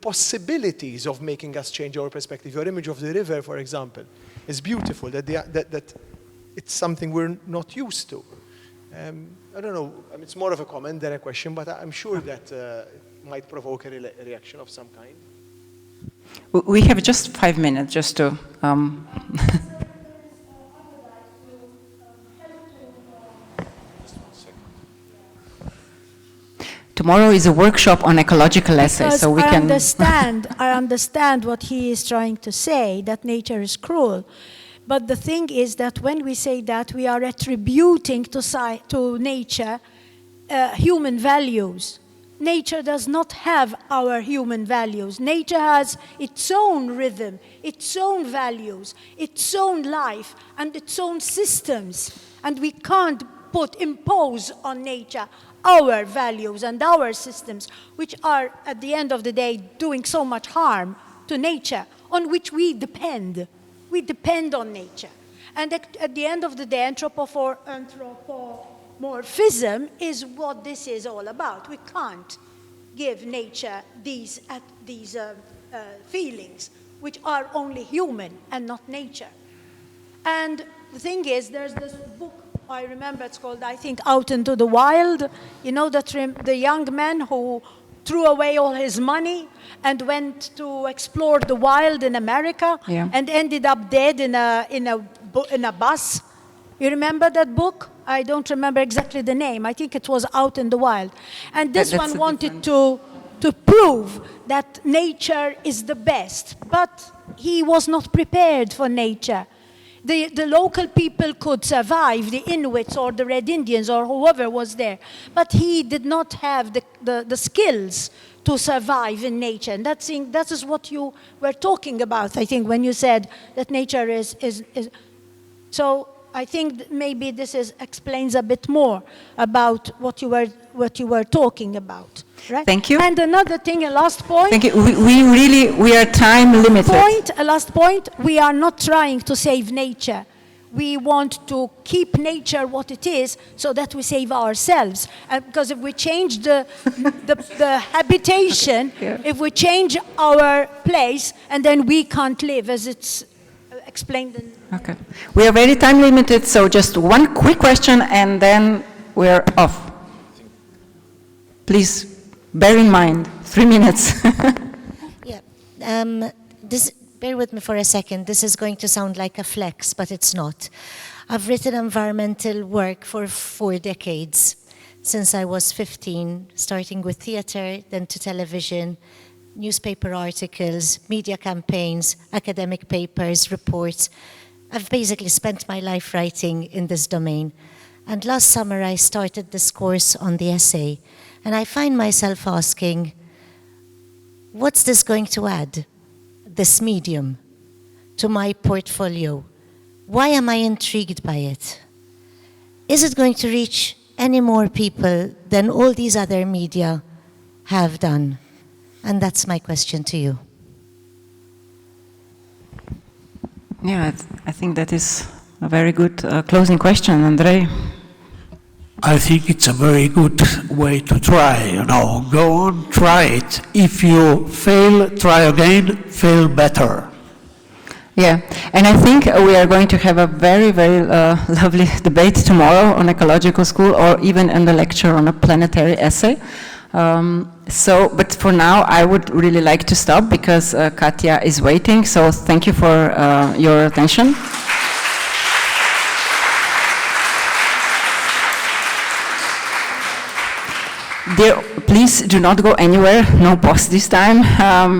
possibilities of making us change our perspective. Your image of the river, for example, is beautiful, that it's something we're not used to. I don't know, I mean, it's more of a comment than a question, but I'm sure that it might provoke a reaction of some kind. We have just 5 minutes just to... Tomorrow is a workshop on ecological essays, so we can... I understand what he is trying to say, that nature is cruel. But the thing is that when we say that, we are attributing to nature human values. Nature does not have our human values. Nature has its own rhythm, its own values, its own life, and its own systems. And we can't impose on nature our values and our systems, which are, at the end of the day, doing so much harm to nature, on which we depend. We depend on nature. And at the end of the day, anthropomorphism is what this is all about. We can't give nature these feelings, which are only human and not nature. And the thing is, there's this book, I remember it's called, I think, Out into the Wild. You know, the young man who threw away all his money and went to explore the wild in America and ended up dead in a bus. You remember that book? I don't remember exactly the name. I think it was Out in the Wild. And this one wanted to prove that nature is the best, but he was not prepared for nature. The local people could survive, the Inuits or the Red Indians or whoever was there, but he did not have the skills to survive in nature. And that is what you were talking about, I think, when you said that nature is. So I think maybe this explains a bit more about what you were talking about. Right? Thank you. And another thing, a last point. Thank you. We are time limited. A last point, we are not trying to save nature. We want to keep nature what it is so that we save ourselves. Because if we change the habitation, if we change our place, and then we can't live, as it's explained in... Okay. We are very time limited, so just one quick question and then we're off. Please. Bear in mind, 3 minutes. Bear with me for a second. This is going to sound like a flex, but it's not. I've written environmental work for 4 decades, since I was 15, starting with theater, then to television, newspaper articles, media campaigns, academic papers, reports. I've basically spent my life writing in this domain. And last summer, I started this course on the essay. And I find myself asking, what's this going to add, this medium, to my portfolio? Why am I intrigued by it? Is it going to reach any more people than all these other media have done? And that's my question to you. Yeah, I think that is a very good closing question, Andrei. I think it's a very good way to try, go on, try it. If you fail, try again, fail better. Yeah, and I think we are going to have a very, very lovely debate tomorrow on ecological school, or even in the lecture on a planetary essay. But for now, I would really like to stop because Katja is waiting, so thank you for your attention. Dear, please do not go anywhere, no post this time,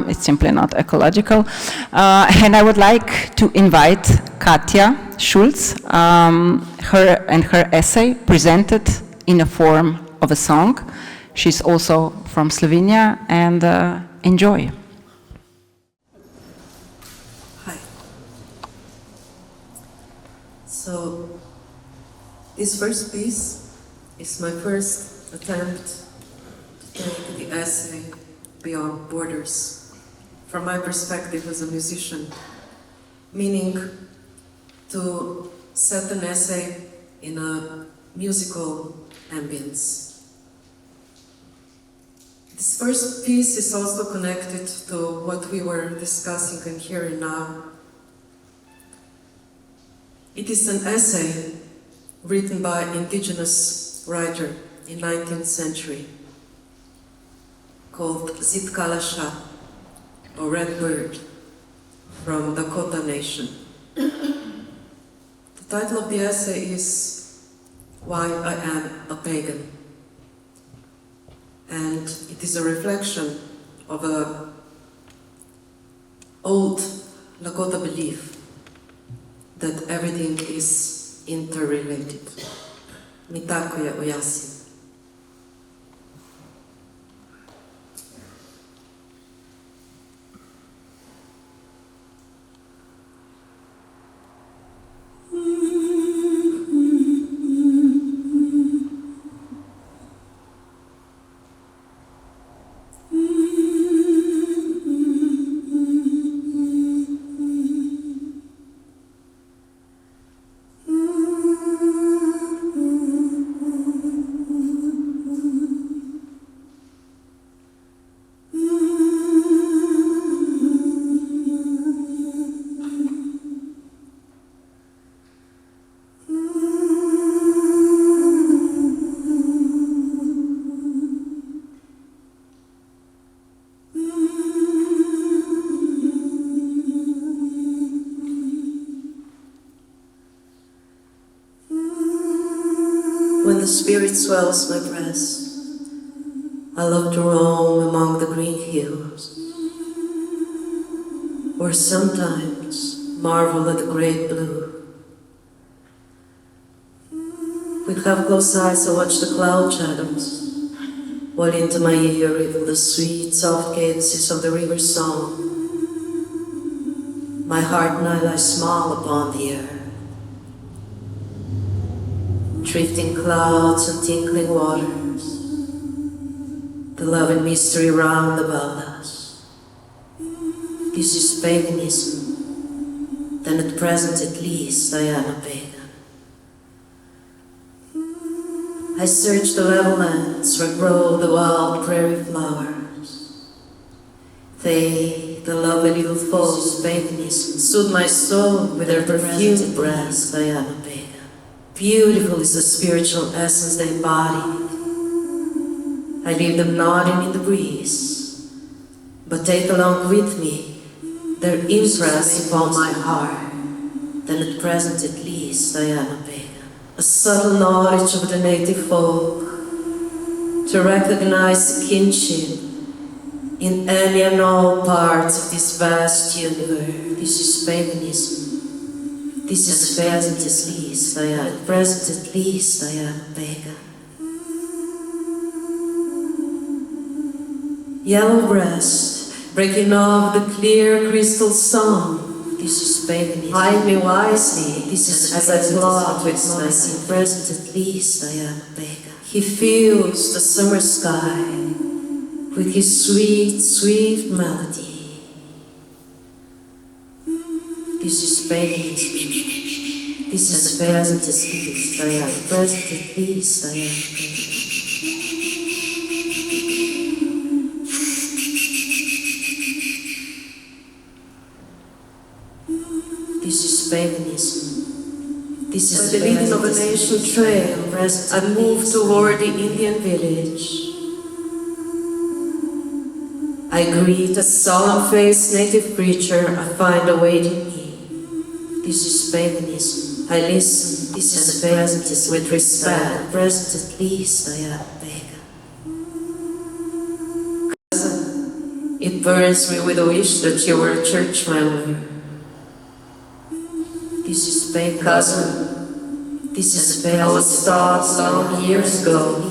it's simply not ecological. And I would like to invite Katja Schulz, her essay presented in a form of a song. She's also from Slovenia, and enjoy. Hi. So, this first piece is my first attempt to take the essay beyond borders, from my perspective as a musician, meaning to set an essay in a musical ambience. This first piece is also connected to what we were discussing in here and now. It is an essay written by an indigenous writer in 19th century called Zitkalasha, or Red Bird, from Dakota Nation. The title of the essay is Why I Am a Pagan. And it is a reflection of an old Lakota belief that everything is interrelated. Mitako je ujasnim. When the spirit swells my breast, I love to roam among the green hills, or sometimes marvel at the great blue. With half-closed eyes I watch the cloud shadows, while into my ear ripple the sweet, soft cadences of the river song. My heart and I lie small upon the air, drifting clouds and tinkling waters, the love and mystery round about us. This is paganism, then at present at least I am a pagan. I search the level lands where grow the wild prairie flowers. They, the lovely little foes of paganism, soothe my soul with their perfumed breath. I am a pagan. Beautiful is the spiritual essence they embody. I leave them nodding in the breeze, but take along with me their impress upon my heart. Then at present at least I am a pagan. A subtle knowledge of the native folk, to recognize the kinship in any and all parts of this vast universe. This is paganism. This is present at least I am. At present at least I am a pagan. Yellow breast, breaking off the clear crystal song. This is paganism. Hide me wisely. This is as I plot with my sin. Present at least I am a pagan. He fills the summer sky with his sweet, sweet melody. This is paganism. This is present at least I am. Present at least I am a pagan. This is paganism. This is the leading of a nation trail. I move toward the Indian village. I greet a solemn-faced native creature I find awaiting me. This is paganism. I listen. This is paganism with respect. Present at least I am pagan. Cousin, it burns me with a wish that you were a church member. This is pagan. Cousin, this is pagan. I was taught long years ago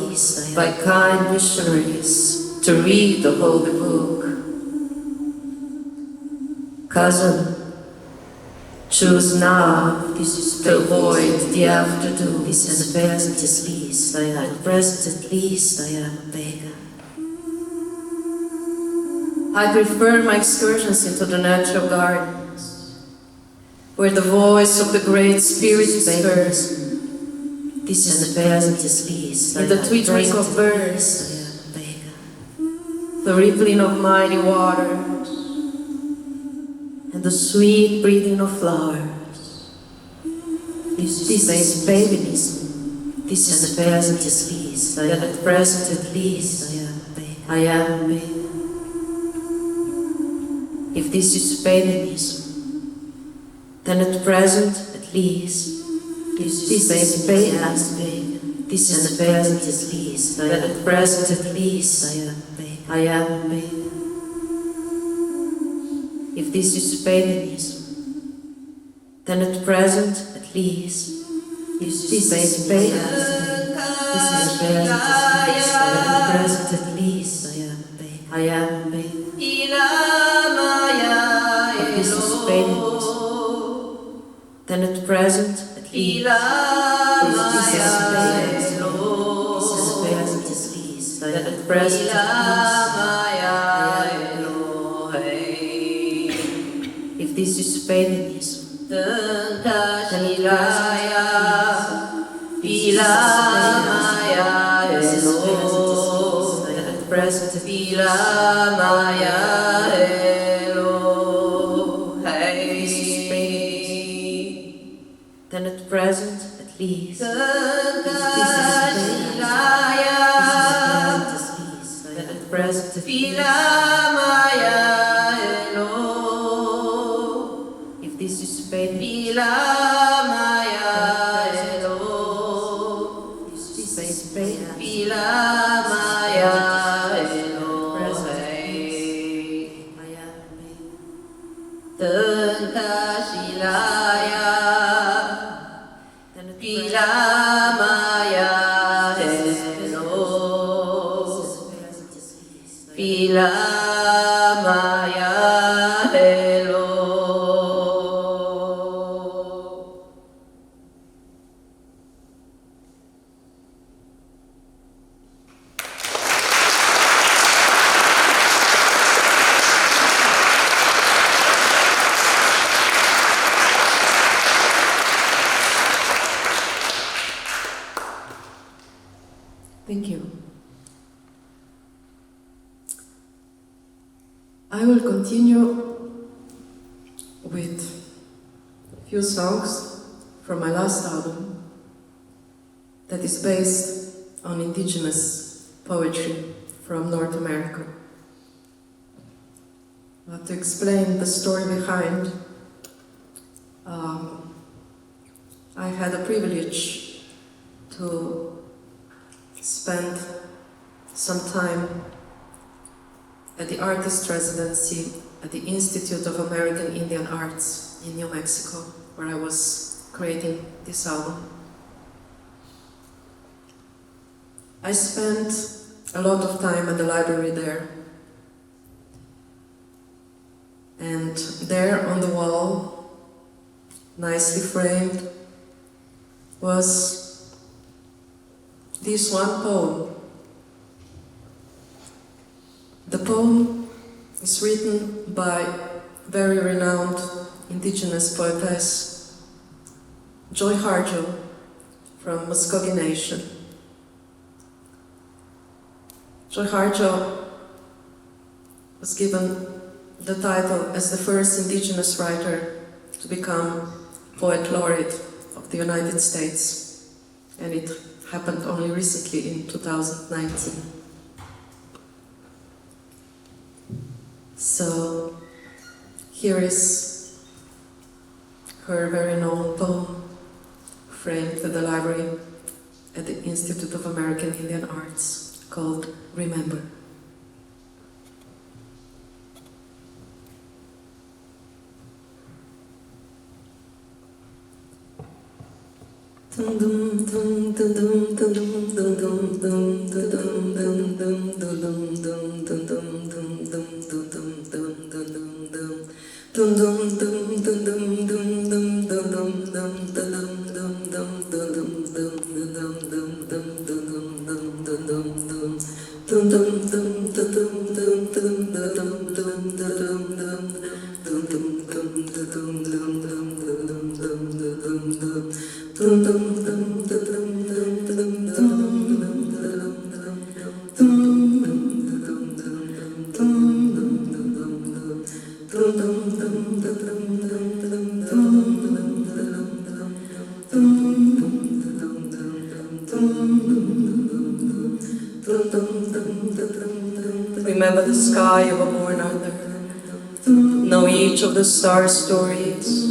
by kind missionaries to read the holy book. Cousin, choose now to avoid the afternoon. At present at least I am a pagan. I prefer my excursions into the natural gardens, where the voice of the Great Spirit is heard. In the twittering of birds, the rippling of mighty waters, and the sweet breathing of flowers. This is paganism. This is at present at least I am a pagan. If this is paganism, then at present at least this is paganism. This is at least then at present at least I am a pagan. If this is paganism, then at present at least this is paganism. This is at present at least I am a pagan. If this is paganism, then at present at least this is paganism. This is at least then at present if this is paganism, then at present then at present at least then at present if this is Thank you. I will continue with a few songs from my last album that is based on indigenous poetry from North America. But to explain the story behind, I had the privilege to spend some time at the artist residency at the Institute of American Indian Arts in New Mexico, where I was creating this album. I spent a lot of time at the library there, and there on the wall, nicely framed, was this one poem. The poem is written by very renowned indigenous poetess Joy Harjo from Muskogee Nation. Joy Harjo was given the title as the first indigenous writer to become Poet Laureate of the United States, and it happened only recently in 2019. So here is her very known poem, framed at the library at the Institute of American Indian Arts, called Remember. Dum dum dum dum dum dum dum dum dum Remember the sky you were born under. Know each of the star stories.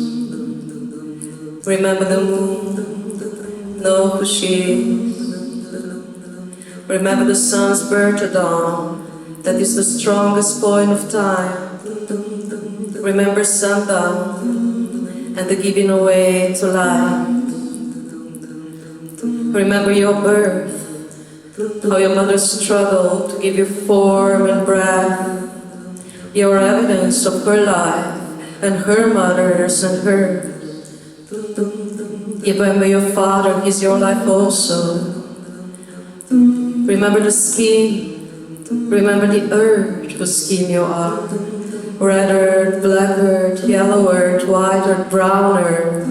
Remember the moon. Know who she is. Remember the sun's birth at dawn. That is the strongest point of time. Remember sundown and the giving away to light. Remember your birth. How your mother struggled to give you form and breath, your evidence of her life and her mother's and hers. Remember your father, he's your life also. Remember the skin, remember the earth whose skin you are. Red earth, black earth, yellow earth, white earth, brown earth.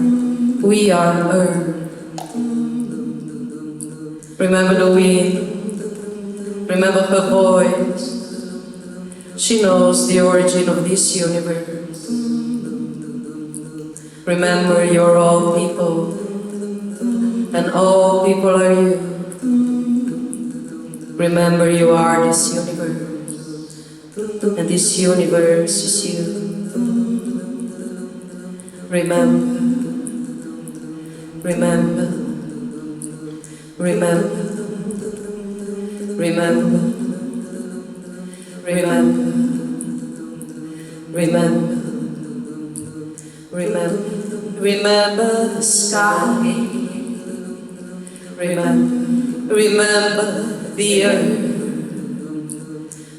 We are earth. Remember the wind. Remember her voice. She knows the origin of this universe. Remember you're all people, and all people are you. Remember you are this universe, and this universe is you. Remember, remember, remember. Remember, remember, remember, remember, remember the sky. Remember, remember the earth.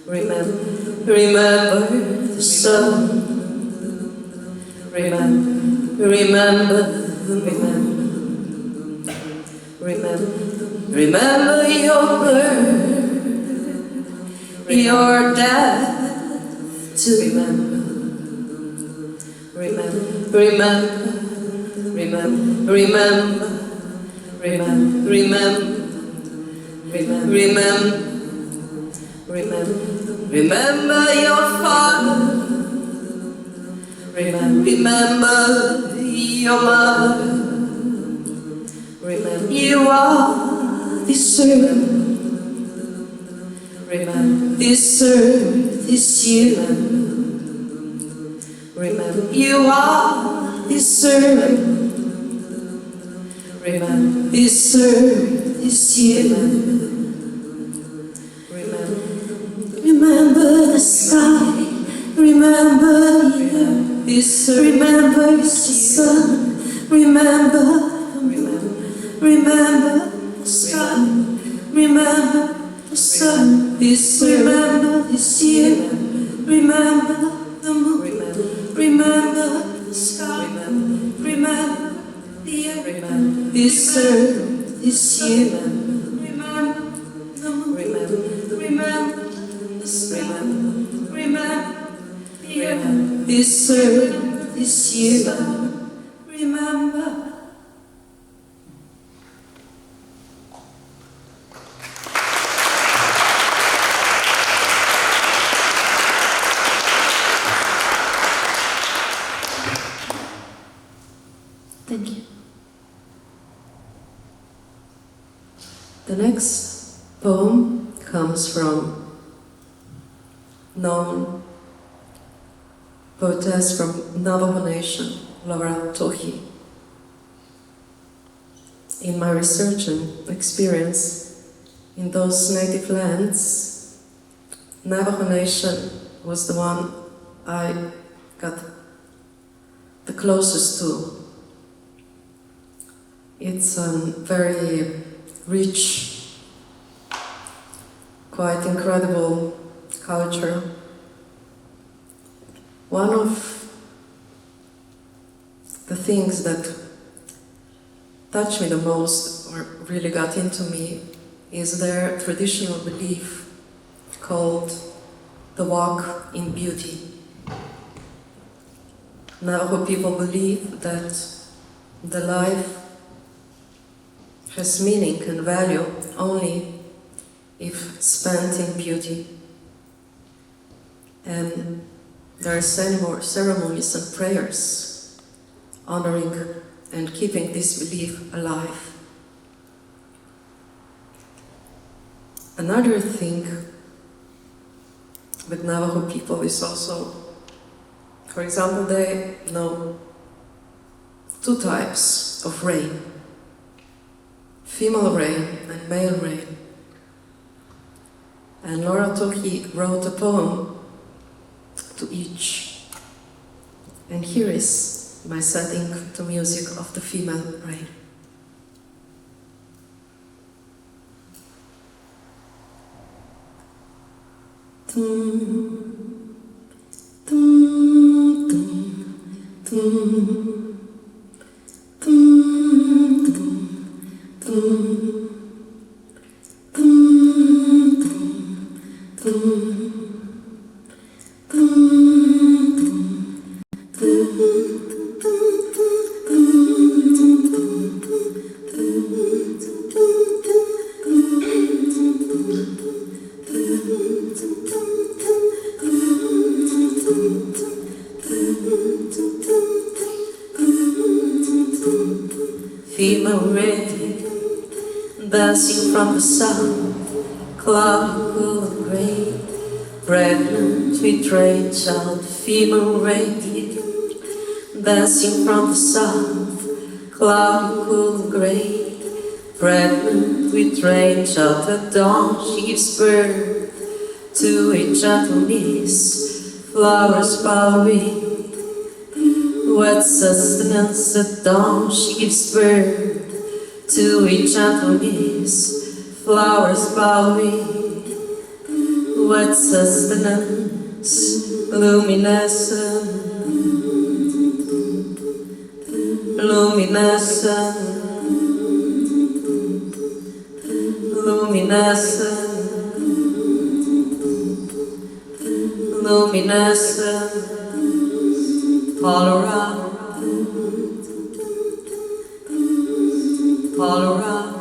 Remember, remember the sun. Remember, remember, remember, remember, remember your birth. Your death to remember, remember, remember, remember, remember, remember, remember, remember, remember, remember your father, remember your mother, remember you are this earth. Remember, this earth is human. Remember, you are this earth. Remember, this earth is human. Remember, remember the sky. Remember the earth. This earth. Remember the sun. Remember, remember, remember the sky. Remember. Sun, this remember this year, remember the moon, remember the sky, remember the earth, this earth, this year, remember the moon, remember the sky, remember the earth, this earth, this year, remember. Thank you. The next poem comes from known poetess from Navajo Nation, Laura Tohi. In my research and experience in those native lands, Navajo Nation was the one I got the closest to. It's a very rich, quite incredible culture. One of the things that touched me the most, or really got into me, is their traditional belief called the walk in beauty. Navajo people believe that the life has meaning and value only if spent in beauty. And there are ceremonies and prayers honoring and keeping this belief alive. Another thing with Navajo people is also, for example, they know two types of rain: female rain and male rain. And Laura Toki wrote a poem to each. And here is my setting to music of the female rain. Tum, tum, tum, tum, tum, tum, tum. Female rain dancing from the sun, cloudy, cool and gray, pregnant with rain child. Female rain dancing from the sun, cloudy, cool and gray, pregnant with rain child. At dawn she gives birth to a gentle mist, flowers bowing. What sustenance at dawn she gives birth to a gentle mist, flowers bowing. What sustenance, luminescent, luminescent, luminescent, luminescent. All around, all around,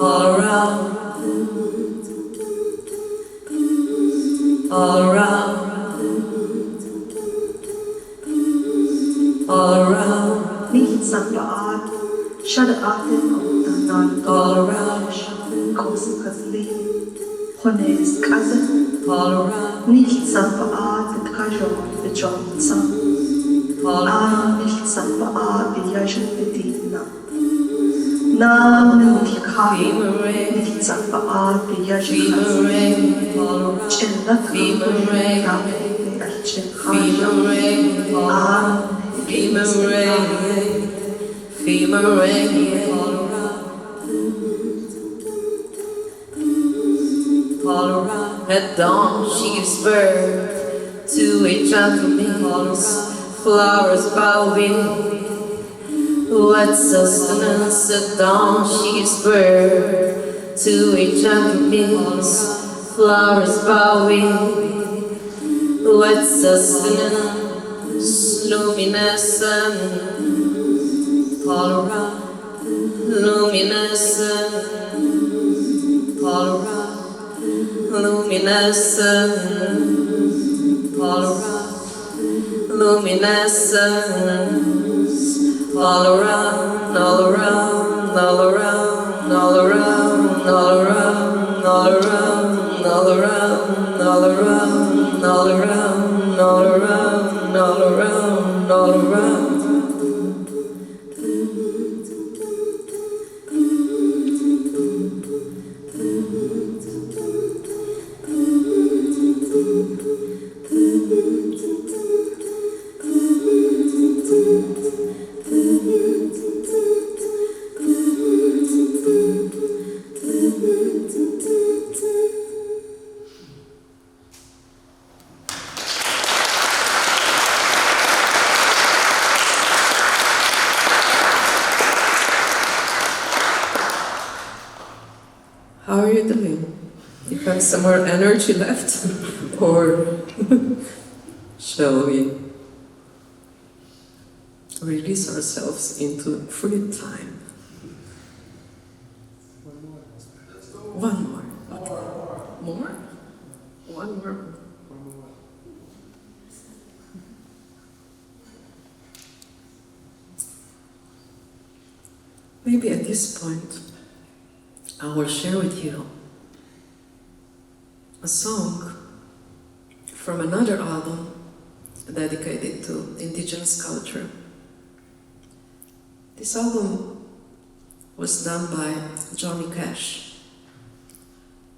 all around, all around, all around. Nichts an der Art, schade Atem auf der Nahen. All around, großen Kasli, Hones Kasse. all around, Nichts an der Art, der Kajon, der Johnson. all around. Nichts an der Art, der Jajan Bedina. Namen und Kai, nichts an der Art, der Jajan Female rain, all around. Female rain, female rain, all around. Female rain, female rain, all around. All around. At dawn she gives birth to a gentle mist, flowers bowing. What sustenance at dawn she gives birth to a gentle mist, flowers bowing. What sustenance, luminescent, all around, luminescent, all around, luminescent, all around, luminescent, all around, all around, all around, all around, all around, all around, all around, all around, all around, all around, all around, all around. You have some more energy left? Or shall we release ourselves into free time? One more. Okay. More? One more. Maybe at this point, I will share with you a song from another album dedicated to indigenous culture. This album was done by Johnny Cash.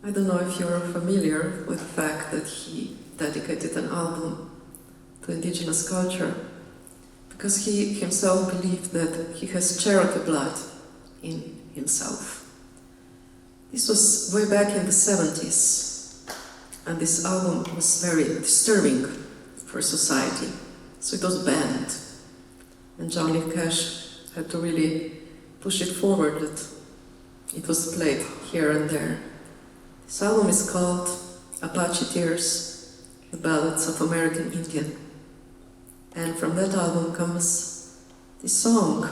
I don't know if you're familiar with the fact that he dedicated an album to indigenous culture, because he himself believed that he has Cherokee blood in himself. This was way back in the 70s, and this album was very disturbing for society, so it was banned. And Johnny Cash had to really push it forward that it was played here and there. This album is called Apache Tears, The Ballads of American Indian. And from that album comes this song,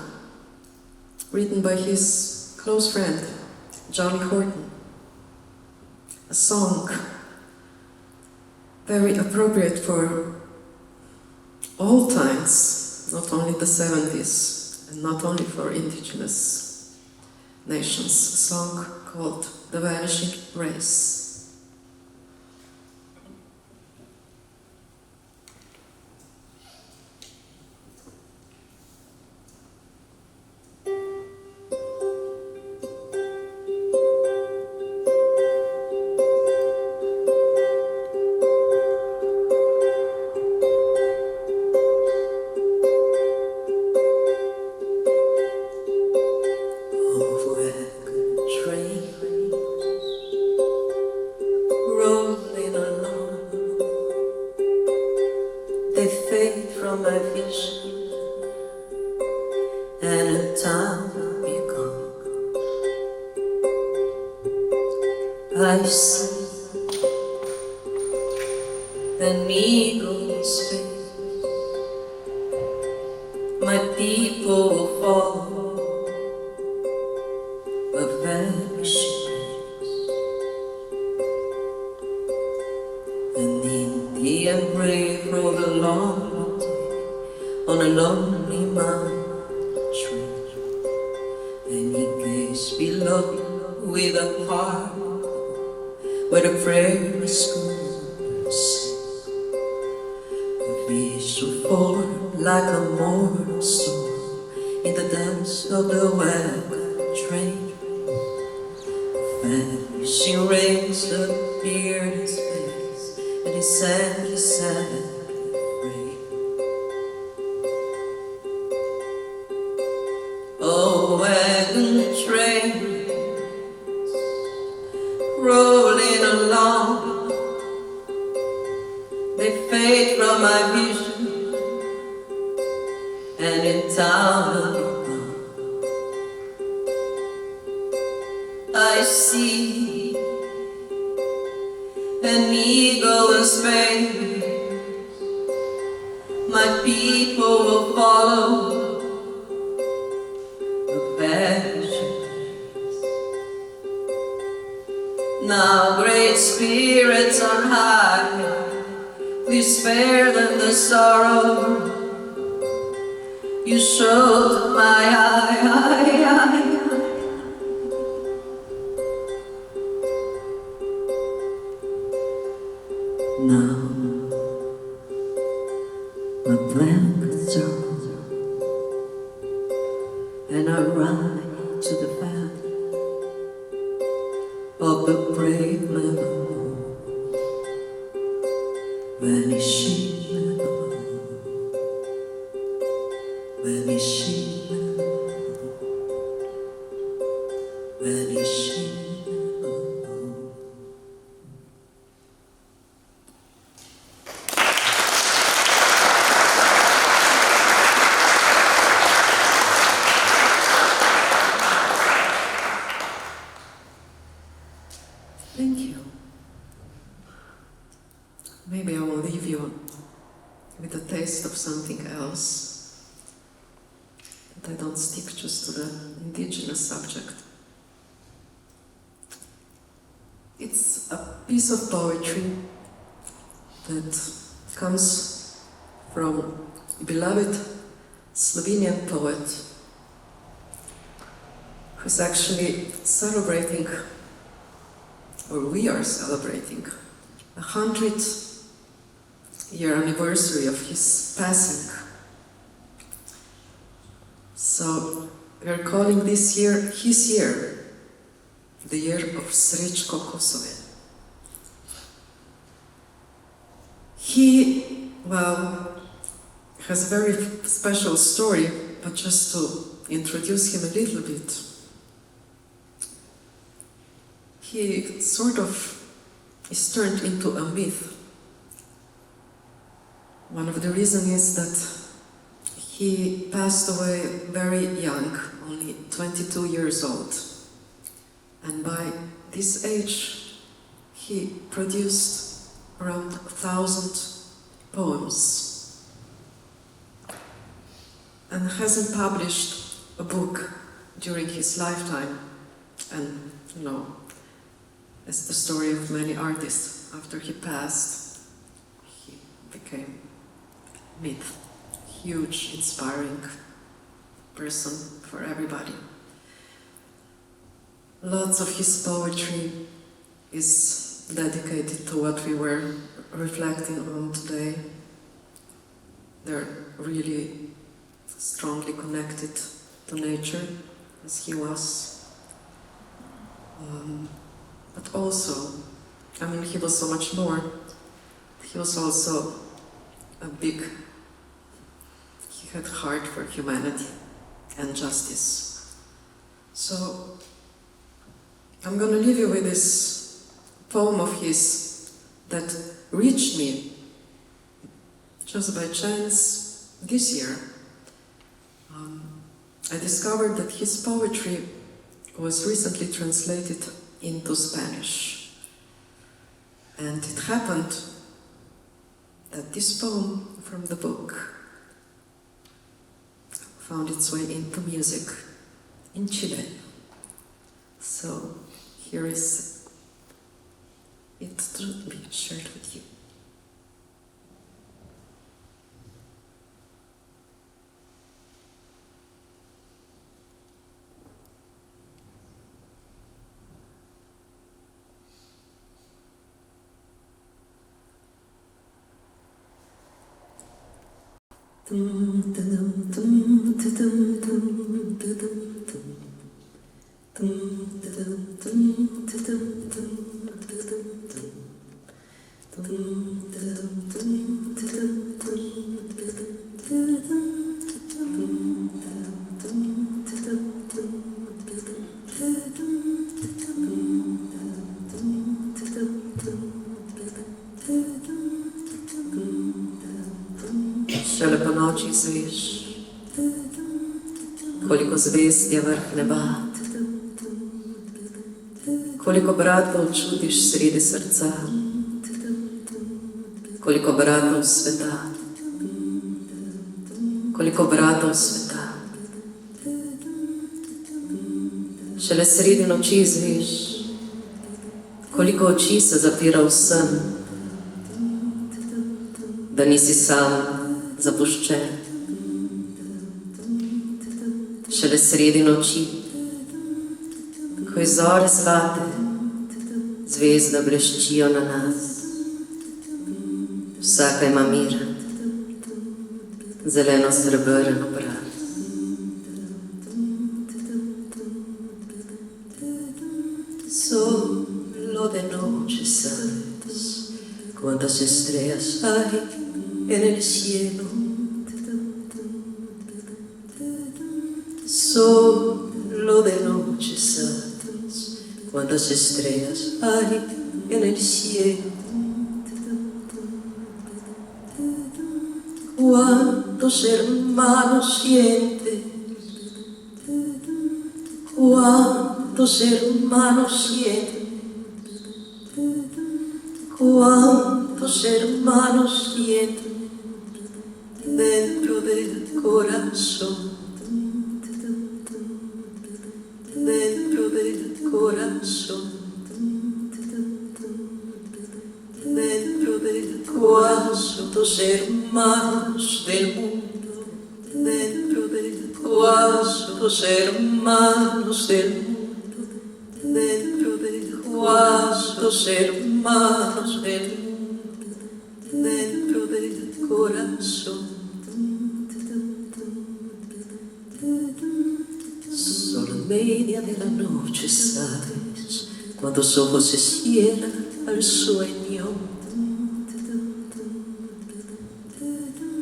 written by his close friend, Johnny Horton. A song very appropriate for all times, not only the 70s, and not only for indigenous nations. A song called The Vanishing Race. I see an eagle's face. My people will follow a vanishing race. An Indian brave rode along one day on a lonely mountain trail, and he gazed below with a heart where the prairie schooners sing. The vision formed like a mortal storm in the dance of the wagon train. The vanishing rays appeared in his face, and he sadly afraid. Oh, wagon train rolling along, they fade from my vision, and in town I see an eagle in space. My people will follow the vanishing. Now, great spirits on high, please spare them the sorrow you showed to my eye. Now, my blankets are on, and I ride to the valley of the brave memory, vanishing memory, vanishing memory, vanishing memory. Thank you. maybe I will leave you with a taste of something else. That I don't stick just to the indigenous subject. It's a piece of poetry that comes from a beloved Slovenian poet who's actually celebrating, or we are celebrating, 100-year anniversary of his passing. So we're calling this year his year, the year of Srečko Kosove. He, well, has a very special story, but just to introduce him a little bit, he sort of is turned into a myth. One of the reasons is that he passed away very young, only 22 years old. And by this age, he produced around 1,000 poems and hasn't published a book during his lifetime. And, you know, it's the story of many artists. After he passed, he became myth, huge, inspiring person for everybody. Lots of his poetry is dedicated to what we were reflecting on today. They're really strongly connected to nature, as he was. But also, I mean, he was so much more. He was also he had heart for humanity and justice. So, I'm going to leave you with this poem of his that reached me just by chance this year. I discovered that his poetry was recently translated into Spanish. And it happened that this poem from the book found its way into music in Chile. So here is it to be shared with you. Šele po noči zveš, koliko zvezd je vrh neba, koliko bratov čutiš sredi srca, koliko bratov sveta, koliko bratov sveta. Šele sredi noči zveš, koliko oči se zapira v sen, da nisi sam zapuščen. Šele sredi noči, ko iz zore zlate zvezde bleščijo na nas. Vsaka ima miren, zeleno srebrn obraz. Solo de noche sabes cuántas estrellas hay en el cielo. Solo de noche sabes cuántas estrellas hay en el cielo. Cuántos hermanos sientes, cuántos hermanos sientes, cuántos ¿Cuántos hermanos tiene dentro del corazón? Dentro del corazón. Dentro del cuántos hermanos del mundo, dentro del cuántos hermanos del mundo, dentro del cuántos hermanos del mundo, dentro del corazón. Solo en media de la noche, ¿sabes? Cuando los ojos se cierran al sueño,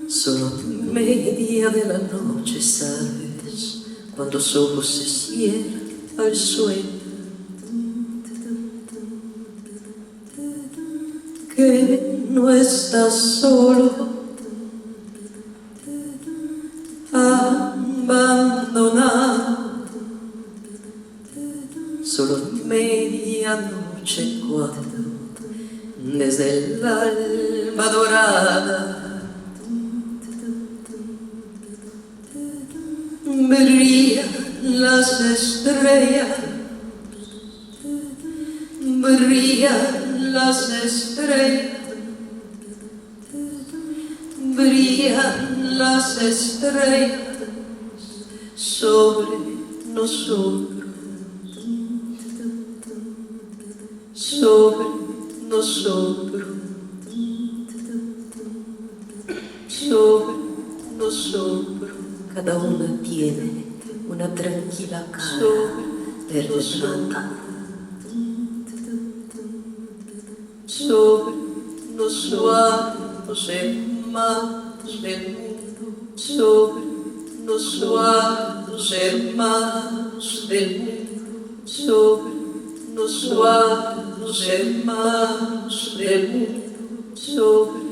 solo en media de la noche, ¿sabes? Cuando los ojos se cierran al sueño, que no estás solo, abandonado. Solo en medianoche cuando desde el alba dorada brillan las estrellas, brillan las estrellas, brillan las estrellas sobre nosotros. Sobre nosotros, sobre nosotros, cada una tiene una tranquila cara verde plata. Sobre nosotros, hermanos del mundo, sobre nosotros, hermanos del mundo, sobre nosotros, hermanos del mundo, sobre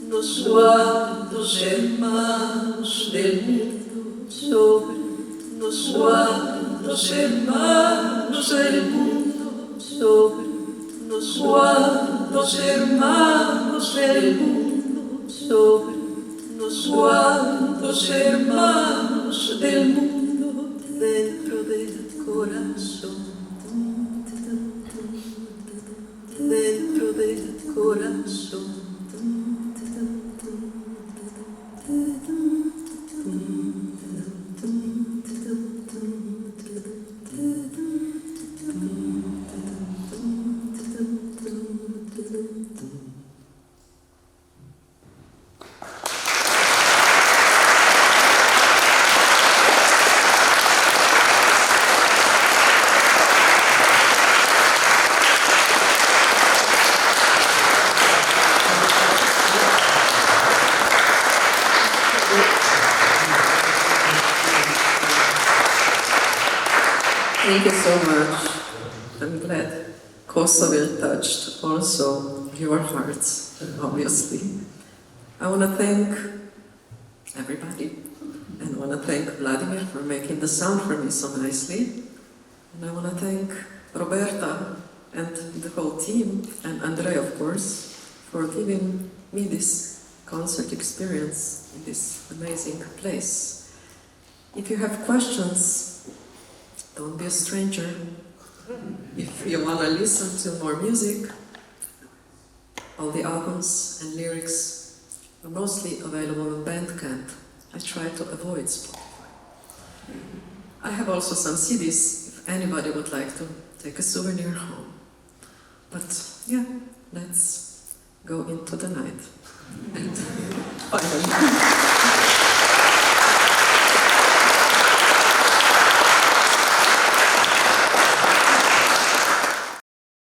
nosotros, hermanos del mundo, sobre nosotros, hermanos del mundo, sobre nosotros, hermanos del mundo, sobre nosotros, hermanos del mundo, dentro del corazón. Dentro del corazón. Thank you so much. I'm glad Kosovo touched also your hearts, obviously. I want to thank everybody, and I want to thank Vladimir for making the sound for me so nicely. And I want to thank Roberta and the whole team, and Andrei, of course, for giving me this concert experience in this amazing place. If you have questions, don't be a stranger. If you want to listen to more music, all the albums and lyrics are mostly available on Bandcamp. I try to avoid Spotify. I have also some CDs if anybody would like to take a souvenir home. But yeah, let's go into the night. And finally.